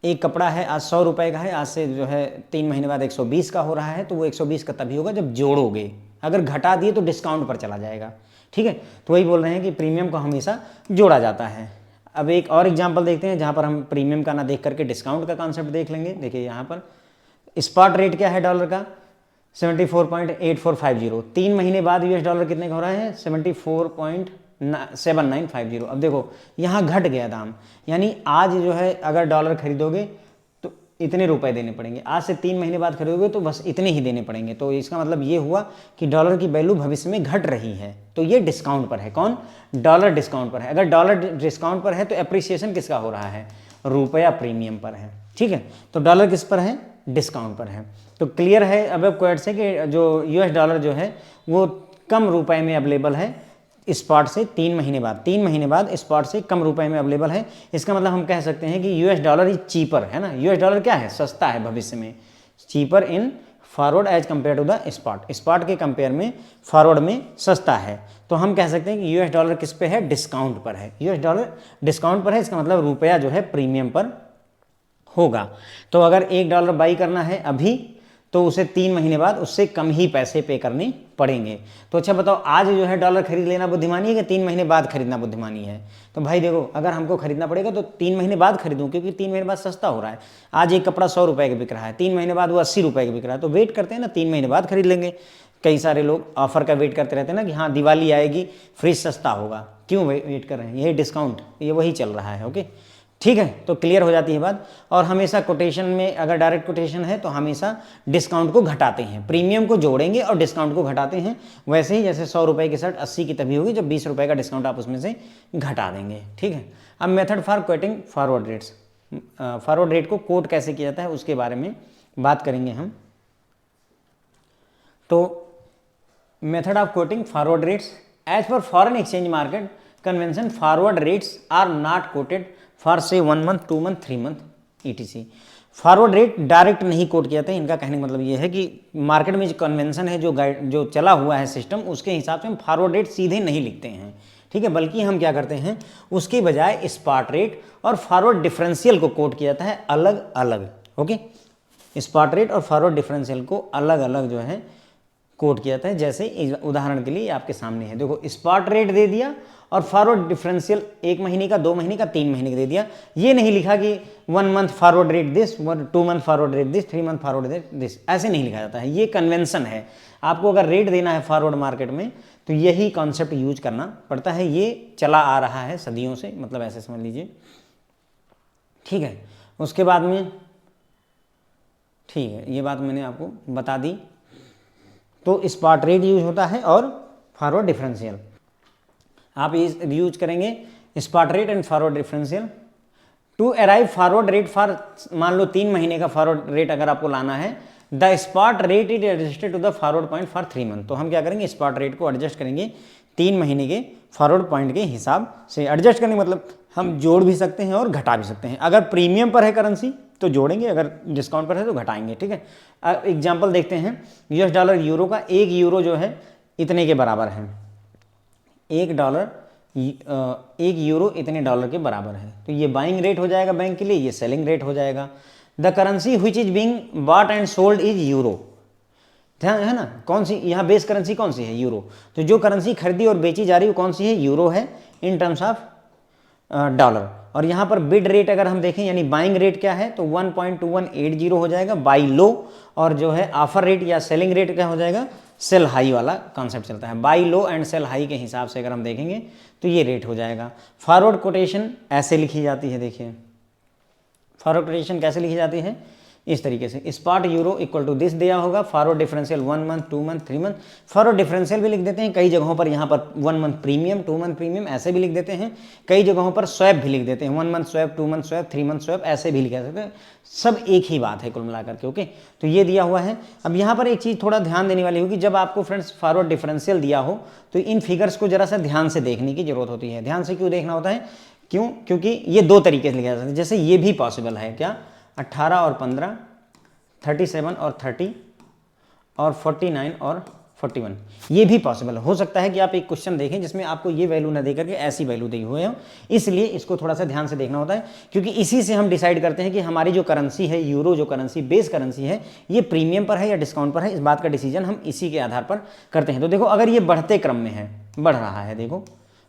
एक कपड़ा है आज $100 का है, आज से जो है 3 महीने बाद 120 का हो रहा है, तो वो 120 का तभी होगा जब जोड़ोगे। अगर घटा दिए तो डिस्काउंट पर चला जाएगा, ठीक है। तो वही बोल रहे हैं कि प्रीमियम को हमेशा जोड़ा जाता है। अब एक और एग्जांपल देखते हैं जहाँ पर हम प्रीमियम का ना देख करके डिस्काउंट का कॉन्सेप्ट देख लेंगे। देखिए यहाँ पर स्पॉट रेट क्या है डॉलर का, 74.8450। 3 महीने बाद $US कितने का हो रहा है, 74.7950। अब देखो यहाँ घट गया दाम, यानी आज जो है अगर डॉलर खरीदोगे तो इतने रुपए देने पड़ेंगे, आज से 3 महीने बाद खरीदोगे तो बस इतने ही देने पड़ेंगे। तो इसका मतलब ये हुआ कि डॉलर की वैल्यू भविष्य में घट रही है, तो ये डिस्काउंट पर है। कौन, डॉलर डिस्काउंट पर है। अगर डॉलर डिस्काउंट पर है तो एप्रिसिएशन किसका हो रहा है, रुपया प्रीमियम पर है, ठीक है। तो डॉलर किस पर है, डिस्काउंट पर है। तो क्लियर है अब क्वेट से कि जो US डॉलर जो है वो कम रुपए में अवेलेबल है स्पॉट से 3 महीने बाद, 3 महीने बाद स्पॉट से कम रुपए में अवेलेबल है। इसका मतलब हम कह सकते हैं कि US डॉलर इज चीपर, है ना। US डॉलर क्या है, सस्ता है भविष्य में, cheaper in forward as compare to the spot, spot के कंपेयर में फॉरवर्ड में सस्ता है। तो हम कह सकते हैं कि US डॉलर किस पे है, डिस्काउंट पर है। US डॉलर डिस्काउंट पर है, इसका मतलब रुपया जो है प्रीमियम पर होगा। तो अगर $1 बाई करना है अभी तो उसे 3 महीने बाद उससे कम ही पैसे पे करने पड़ेंगे। तो अच्छा बताओ, आज जो है डॉलर खरीद लेना बुद्धिमानी है कि 3 महीने बाद खरीदना बुद्धिमानी है? तो भाई देखो, अगर हमको खरीदना पड़ेगा तो 3 महीने बाद खरीदूं, क्योंकि 3 महीने बाद सस्ता हो रहा है। आज एक कपड़ा 100 रुपये का बिक रहा है, 3 महीने बाद वो 80 रुपये का बिक रहा है, तो वेट करते हैं ना, 3 महीने बाद खरीद लेंगे। कई सारे लोग ऑफर का वेट करते रहते हैं ना कि हाँ दिवाली आएगी फ्रिज सस्ता होगा, क्यों वेट कर रहे हैं, यही डिस्काउंट, ये वही चल रहा है। ओके ठीक है, तो क्लियर हो जाती है बात। और हमेशा कोटेशन में अगर डायरेक्ट कोटेशन है तो हमेशा डिस्काउंट को घटाते हैं, प्रीमियम को जोड़ेंगे और डिस्काउंट को घटाते हैं। वैसे ही जैसे 100 रुपये की शर्ट 80 की तभी होगी जब 20 रुपये का डिस्काउंट आप उसमें से घटा देंगे। ठीक है, अब method for coating forward rates, forward rate को कोट कैसे किया जाता है उसके बारे में बात करेंगे हम। तो method of quoting forward rates, as per foreign exchange market convention forward rates are not quoted for say 1 month 2 month 3 month ETC। Forward rate direct नहीं कोट किया था। इनका कहने का मतलब ये है कि मार्केट में जो कन्वेंशन है, जो चला हुआ है सिस्टम, उसके हिसाब से हम फॉरवर्ड रेट सीधे नहीं लिखते हैं। ठीक है, बल्कि हम क्या करते हैं, उसके बजाय स्पॉट रेट और फॉरवर्ड डिफरेंशियल को कोट किया जाता है अलग अलग। ओके, स्पॉट रेट और फॉरवर्ड डिफरेंशियल को अलग अलग जो है कोट किया जाता है। जैसे उदाहरण के लिए आपके सामने है, देखो स्पॉट रेट दे दिया और फॉरवर्ड डिफरेंशियल 1 महीने का, 2 महीने का, 3 महीने का दे दिया। ये नहीं लिखा कि 1 month forward rate this, 2 month forward rate this, 3 month forward rate this, ऐसे नहीं लिखा जाता है। ये कन्वेंशन है। आपको अगर रेट देना है फॉरवर्ड मार्केट में तो यही कॉन्सेप्ट यूज करना पड़ता है। ये चला आ रहा है सदियों से, मतलब ऐसे समझ लीजिए। ठीक है, उसके बाद में ठीक है, ये बात मैंने आपको बता दी। तो स्पॉट रेट यूज होता है और फॉरवर्ड डिफरेंशियल आप यूज करेंगे, spot rate and forward differential to arrive forward rate for, मान लो 3 महीने का फॉरवर्ड रेट अगर आपको लाना है, the spot rate is adjusted to the forward point for 3 month. तो हम क्या करेंगे, स्पॉट रेट को एडजस्ट करेंगे 3 महीने के फॉरवर्ड पॉइंट के हिसाब से। एडजस्ट करने मतलब हम जोड़ भी सकते हैं और घटा भी सकते हैं। अगर प्रीमियम पर है करेंसी तो जोड़ेंगे, अगर डिस्काउंट पर है तो घटाएंगे। ठीक है, एग्जाम्पल देखते हैं। US डॉलर यूरो का, 1 यूरो जो है इतने के बराबर है, 1 यूरो इतने डॉलर के बराबर है। तो ये बाइंग रेट हो जाएगा बैंक के लिए, ये सेलिंग रेट हो जाएगा। The currency which is being bought and sold is euro. ध्यान है ना, कौन सी यहाँ बेस करेंसी कौन सी है, यूरो। तो जो करेंसी खरीदी और बेची जा रही है कौन सी है, यूरो है इन टर्म्स ऑफ डॉलर। और यहाँ पर बिड रेट अगर हम देखें, यानी बाइंग रेट क्या है, तो 1.2180 हो जाएगा बाई लो, और जो है ऑफर रेट या सेलिंग रेट क्या हो जाएगा, सेल हाई वाला कॉन्सेप्ट चलता है। Buy low and sell high के हिसाब से अगर हम देखेंगे तो ये रेट हो जाएगा। फॉरवर्ड कोटेशन ऐसे लिखी जाती है, देखिए फॉरवर्ड कोटेशन कैसे लिखी जाती है, इस तरीके से, spot euro equal to this दिया होगा, forward differential 1 month 2 month 3 month, forward differential भी लिख देते हैं कई जगहों पर, यहाँ पर 1 मंथ प्रीमियम 2 मंथ प्रीमियम ऐसे भी लिख देते हैं, कई जगहों पर स्वैप भी लिख देते हैं, 1 month swap 2 month swap 3 month swap ऐसे भी लिखा सकते हैं। सब एक ही बात है कुल मिलाकर के। ओके, तो ये दिया हुआ है। अब यहाँ पर एक चीज़ थोड़ा ध्यान देने वाली होगी, जब आपको फ्रेंड्स फॉरवर्ड डिफरेंशियल दिया हो तो इन फिगर्स को जरा सा ध्यान से देखने की जरूरत होती है। ध्यान से क्यों देखना होता है, क्यों, क्योंकि ये 2 तरीके से लिखा जा सकता है। जैसे ये भी पॉसिबल है क्या, 18 और 15, 37 और 30 और 49 और 41, ये भी पॉसिबल हो सकता है कि आप एक क्वेश्चन देखें जिसमें आपको ये वैल्यू ना देकर के ऐसी वैल्यू दी हुई हो, इसलिए इसको थोड़ा सा ध्यान से देखना होता है, क्योंकि इसी से हम डिसाइड करते हैं कि हमारी जो करेंसी है, यूरो जो करेंसी बेस करेंसी है, ये प्रीमियम पर है या डिस्काउंट पर है। इस बात का डिसीजन हम इसी के आधार पर करते हैं। तो देखो, अगर ये बढ़ते क्रम में है, बढ़ रहा है, देखो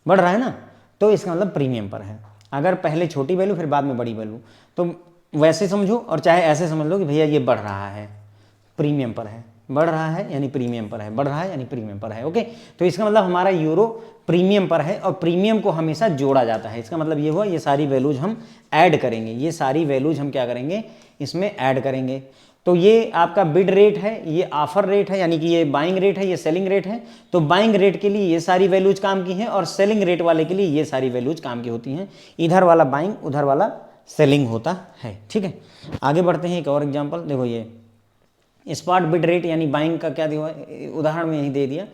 बढ़ रहा है ना, तो इसका मतलब प्रीमियम पर है। अगर पहले छोटी वैल्यू फिर बाद में बड़ी वैल्यू, तो वैसे समझो, और चाहे ऐसे समझ लो कि भैया ये बढ़ रहा है, प्रीमियम पर है, बढ़ रहा है यानी प्रीमियम पर है, बढ़ रहा है यानी प्रीमियम पर है। ओके, तो इसका मतलब हमारा यूरो प्रीमियम पर है और प्रीमियम को हमेशा जोड़ा जाता है। इसका मतलब ये हुआ, ये सारी वैल्यूज हम ऐड करेंगे, ये सारी वैल्यूज हम क्या करेंगे, इसमें ऐड करेंगे। तो ये आपका बिड रेट है, ये ऑफर रेट है, यानी कि ये बाइंग रेट है, ये सेलिंग रेट है। तो बाइंग रेट के लिए ये सारी वैल्यूज काम की हैं और सेलिंग रेट वाले के लिए ये सारी वैल्यूज काम की होती हैं। इधर वाला बाइंग, उधर वाला सेलिंग होता है। ठीक है, आगे बढ़ते हैं। एक और एग्जांपल देखो, ये स्पॉट बिड रेट यानी बाइंग का क्या दिया, उदाहरण में यही दे दिया।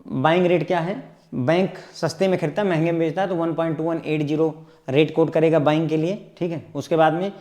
बाइंग रेट क्या है, बैंक सस्ते में खरीदता है महंगे में बेचता है, तो 1.2180 रेट कोट करेगा बाइंग के लिए। ठीक है, उसके बाद में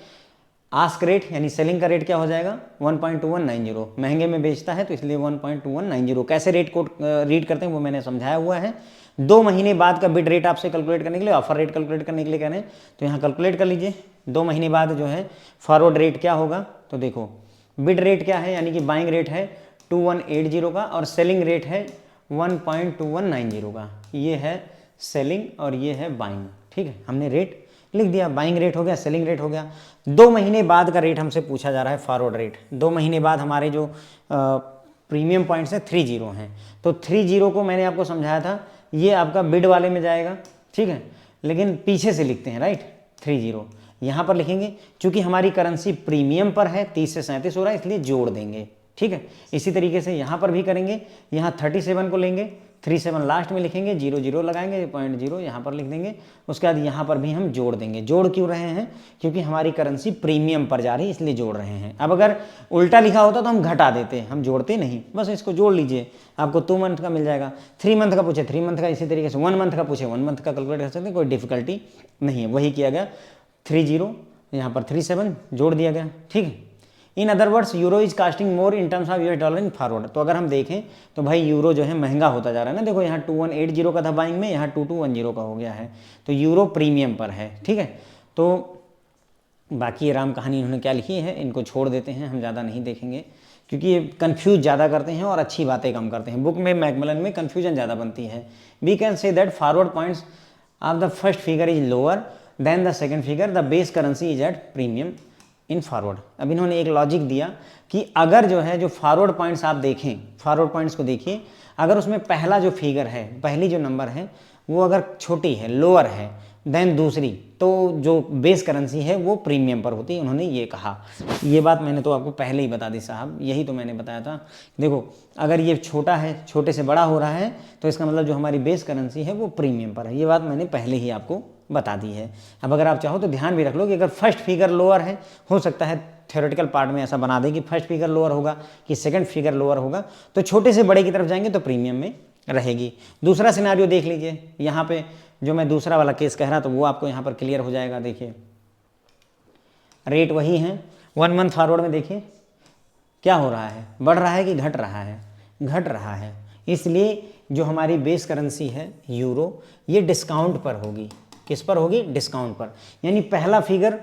आस्क रेट यानी सेलिंग का रेट क्या हो जाएगा 1.2190, महंगे में बेचता है तो इसलिए 1.2190। कैसे रेट कोट रीड करते हैं वो मैंने समझाया हुआ है। 2 महीने बाद का बिड रेट आपसे कैलकुलेट करने के लिए, ऑफर रेट कैलकुलेट करने के लिए कह रहे हैं, तो यहाँ कैलकुलेट कर लीजिए 2 महीने बाद जो है फॉरवर्ड रेट क्या होगा। तो देखो बिड रेट क्या है, यानी कि बाइंग रेट है 2180 का और सेलिंग रेट है 1.2190 का। ये है सेलिंग और ये है बाइंग। ठीक है, हमने रेट लिख दिया, बाइंग रेट हो गया, सेलिंग रेट हो गया। 2 महीने बाद का रेट हमसे पूछा जा रहा है फॉरवर्ड रेट। 2 महीने बाद हमारे जो प्रीमियम पॉइंट्स हैं 30 हैं, तो 30 को मैंने आपको समझाया था ये आपका बिड वाले में जाएगा। ठीक है, लेकिन पीछे से लिखते हैं राइट, 30 यहाँ पर लिखेंगे, चूंकि हमारी करेंसी प्रीमियम पर है 30 से 37 हो रहा है इसलिए जोड़ देंगे। ठीक है, इसी तरीके से यहाँ पर भी करेंगे, यहाँ 37 को लेंगे, 37 लास्ट में लिखेंगे, 00 लगाएंगे, 0.0 यहाँ पर लिख देंगे। उसके बाद यहाँ पर भी हम जोड़ देंगे। जोड़ क्यों रहे हैं, क्योंकि हमारी करेंसी प्रीमियम पर जा रही है इसलिए जोड़ रहे हैं। अब अगर उल्टा लिखा होता तो हम घटा देते, हम जोड़ते नहीं, बस इसको जोड़ लीजिए, आपको 2 मंथ का मिल जाएगा। 3 मंथ का पूछे 3 मंथ का, इसी तरीके से 1 मंथ का पूछे 1 मंथ का कैलकुलेट कर सकते हैं, कोई डिफिकल्टी नहीं है। वही किया गया, 30 यहाँ पर 37 जोड़ दिया गया। ठीक है, in other words euro is casting more in terms of US dollar in forward. तो अगर हम देखें तो भाई यूरो जो है महंगा होता जा रहा है ना, देखो यहाँ 2180 का था बाइंग में, यहाँ 2210 का हो गया है, तो यूरो प्रीमियम पर है। ठीक है, तो बाकी राम कहानी इन्होंने क्या लिखी है इनको छोड़ देते हैं, हम ज़्यादा नहीं देखेंगे क्योंकि ये कन्फ्यूज ज़्यादा करते हैं और अच्छी बातें कम करते हैं। बुक में मैकमिलन में कन्फ्यूजन ज़्यादा बनती है। We can say that forward points of the first figure is lower than the second figure, the base currency is at premium in forward. अब इन्होंने एक लॉजिक दिया कि अगर जो है जो फॉरवर्ड पॉइंट्स आप देखें, फॉरवर्ड पॉइंट्स को देखिए, अगर उसमें पहला जो फिगर है, पहली जो नंबर है वो अगर छोटी है, लोअर है देन दूसरी, तो जो बेस करेंसी है वो प्रीमियम पर होती है। उन्होंने ये कहा, ये बात मैंने तो आपको पहले ही बता दी साहब, यही तो मैंने बताया था। देखो अगर ये छोटा है, छोटे से बड़ा हो रहा है, तो इसका मतलब जो हमारी बेस करेंसी है वो प्रीमियम पर है। ये बात मैंने पहले ही आपको बता दी है। अब अगर आप चाहो तो ध्यान भी रख लो कि अगर फर्स्ट फिगर लोअर है, हो सकता है थ्योरेटिकल पार्ट में ऐसा बना दे कि फर्स्ट फिगर लोअर होगा कि सेकंड फिगर लोअर होगा, तो छोटे से बड़े की तरफ जाएंगे तो प्रीमियम में रहेगी। दूसरा सिनेरियो देख लीजिए, यहाँ पे जो मैं दूसरा वाला केस कह रहा तो वो आपको यहाँ पर क्लियर हो जाएगा। देखिए रेट वही है, 1 मंथ फॉरवर्ड में देखिए क्या हो रहा है, बढ़ रहा है कि घट रहा है, घट रहा है। इसलिए जो हमारी बेस करेंसी है यूरो, ये डिस्काउंट पर होगी। किस पर होगी, डिस्काउंट पर, यानी पहला फिगर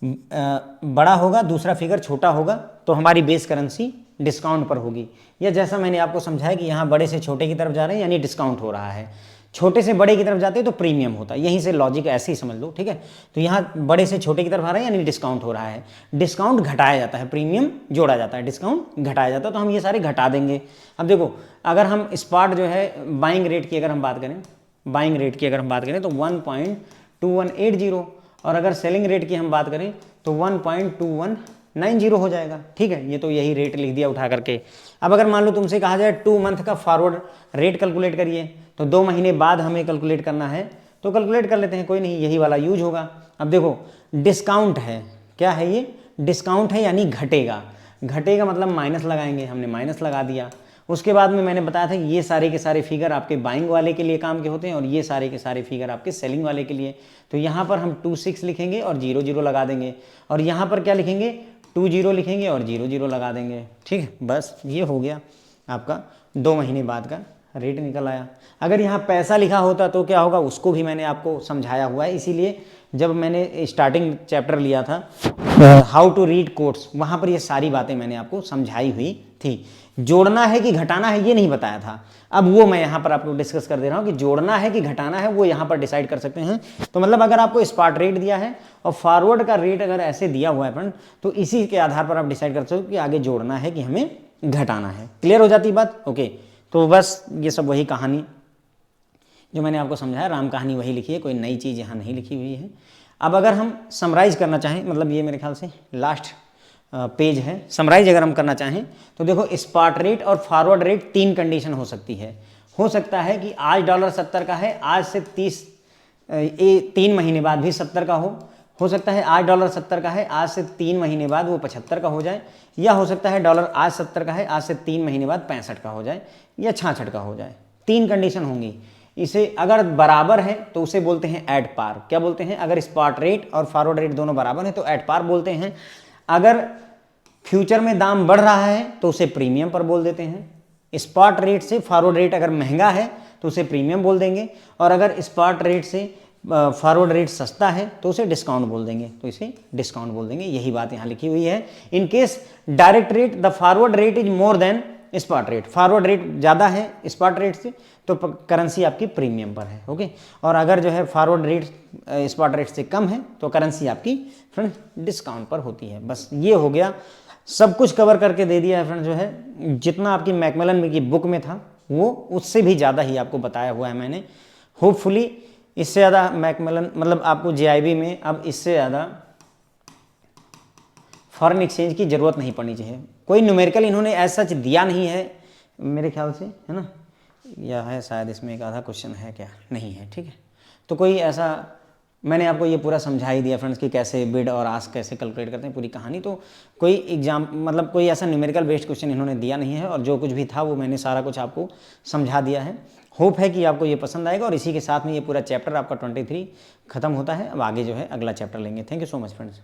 बड़ा होगा, दूसरा फिगर छोटा होगा, तो हमारी बेस करेंसी डिस्काउंट पर होगी। या जैसा मैंने आपको समझाया कि यहाँ बड़े से छोटे की तरफ जा रहे हैं यानी डिस्काउंट हो रहा है, छोटे से बड़े की तरफ जाते हैं तो प्रीमियम होता है। यहीं से लॉजिक ऐसे ही समझ लो। ठीक है, तो यहाँ बड़े से छोटे की तरफ आ रहा है यानी डिस्काउंट हो रहा है, डिस्काउंट घटाया जाता है, प्रीमियम जोड़ा जाता है, डिस्काउंट घटाया जाता है, तो हम ये सारे घटा देंगे। अब देखो अगर हम स्पॉट जो है बाइंग रेट की अगर हम बात करें, बाइंग रेट की अगर हम बात करें तो 1.2180, और अगर सेलिंग रेट की हम बात करें तो 1.2190 हो जाएगा। ठीक है, ये तो यही रेट लिख दिया उठा करके। अब अगर मान लो तुमसे कहा जाए 2 मंथ का फॉरवर्ड रेट कैलकुलेट करिए, तो 2 महीने बाद हमें कैलकुलेट करना है, तो कैलकुलेट कर लेते हैं, कोई नहीं, यही वाला यूज होगा। अब देखो डिस्काउंट है, क्या है ये, डिस्काउंट है यानी घटेगा, घटेगा मतलब माइनस लगाएंगे, हमने माइनस लगा दिया। उसके बाद में मैंने बताया था कि ये सारे के सारे फिगर आपके बाइंग वाले के लिए काम के होते हैं और ये सारे के सारे फिगर आपके सेलिंग वाले के लिए। तो यहाँ पर हम 26 लिखेंगे और 00 लगा देंगे, और यहाँ पर क्या लिखेंगे 20 लिखेंगे और 00 लगा देंगे। ठीक है, बस ये हो गया आपका 2 महीने बाद का रेट निकल आया। अगर यहाँ पैसा लिखा होता तो क्या होगा, उसको भी मैंने आपको समझाया हुआ है। इसीलिए जब मैंने स्टार्टिंग चैप्टर लिया था हाउ टू रीड कोट्स, वहाँ पर ये सारी बातें मैंने आपको समझाई हुई थी। जोड़ना है कि घटाना है ये नहीं बताया था, अब वो मैं यहाँ पर आपको डिस्कस कर दे रहा हूँ कि जोड़ना है कि घटाना है वो यहाँ पर डिसाइड कर सकते हैं। तो मतलब अगर आपको स्पॉट रेट दिया है और फॉरवर्ड का रेट अगर ऐसे दिया हुआ है फ्रेंड, तो इसी के आधार पर आप डिसाइड कर सकते हो कि आगे जोड़ना है कि हमें घटाना है। क्लियर हो जाती बात, ओके। तो बस ये सब वही कहानी जो मैंने आपको समझाया, राम कहानी वही लिखी है, कोई नई चीज़ यहाँ नहीं लिखी हुई है। अब अगर हम समराइज करना चाहें, मतलब ये मेरे ख्याल से लास्ट पेज है, समराइज अगर हम करना चाहें तो देखो स्पॉट रेट और फॉरवर्ड रेट 3 कंडीशन हो सकती है। हो सकता है कि आज $70 का है, आज से 3 महीने बाद भी 70 का हो सकता है आज $70 का है, आज से 3 महीने बाद वो 75 का हो जाए, या हो सकता है डॉलर आज 70 का है, आज से 3 महीने बाद 65 का हो जाए या 66 का हो जाए। 3 कंडीशन होंगी। इसे अगर बराबर है तो उसे बोलते हैं एट पार। क्या बोलते हैं? अगर स्पॉट रेट और फॉरवर्ड रेट दोनों बराबर है तो एट पार बोलते हैं। अगर फ्यूचर में दाम बढ़ रहा है तो उसे प्रीमियम पर बोल देते हैं। स्पॉट रेट से फॉरवर्ड रेट अगर महंगा है तो उसे प्रीमियम बोल देंगे, और अगर स्पॉट रेट से फॉरवर्ड रेट सस्ता है तो उसे डिस्काउंट बोल देंगे, तो इसे डिस्काउंट बोल देंगे। यही बात यहाँ लिखी हुई है। In case direct rate the forward rate is more than spot rate, forward rate ज़्यादा है स्पॉट रेट से तो करेंसी आपकी प्रीमियम पर है। ओके, और अगर जो है फॉरवर्ड रेट स्पॉट रेट से कम है तो करेंसी आपकी फ्रेंड्स डिस्काउंट पर होती है। बस ये हो गया, सब कुछ कवर करके दे दिया है फ्रेंड्स। जो है जितना आपकी मैकमिलन की बुक में था वो उससे भी ज़्यादा ही आपको बताया हुआ है मैंने। होपफुली इससे ज़्यादा मैकमिलन मतलब आपको जेआईबी में अब इससे ज़्यादा फॉरेन एक्सचेंज की ज़रूरत नहीं पड़नी चाहिए। कोई न्यूमेरिकल इन्होंने ऐसा सच दिया नहीं है मेरे ख्याल से, है ना, या है शायद इसमें एक आधा क्वेश्चन है, क्या नहीं है, ठीक है। तो कोई ऐसा मैंने आपको ये पूरा समझा ही दिया फ्रेंड्स कि कैसे बिड और आस्क कैसे कैलकुलेट करते हैं पूरी कहानी। तो कोई एग्जाम मतलब कोई ऐसा न्यूमेरिकल बेस्ड क्वेश्चन इन्होंने दिया नहीं है, और जो कुछ भी था वो मैंने सारा कुछ आपको समझा दिया है। होप है कि आपको ये पसंद आएगा, और इसी के साथ में ये पूरा चैप्टर आपका 23 खत्म होता है। अब आगे जो है अगला चैप्टर लेंगे। Thank you so much friends.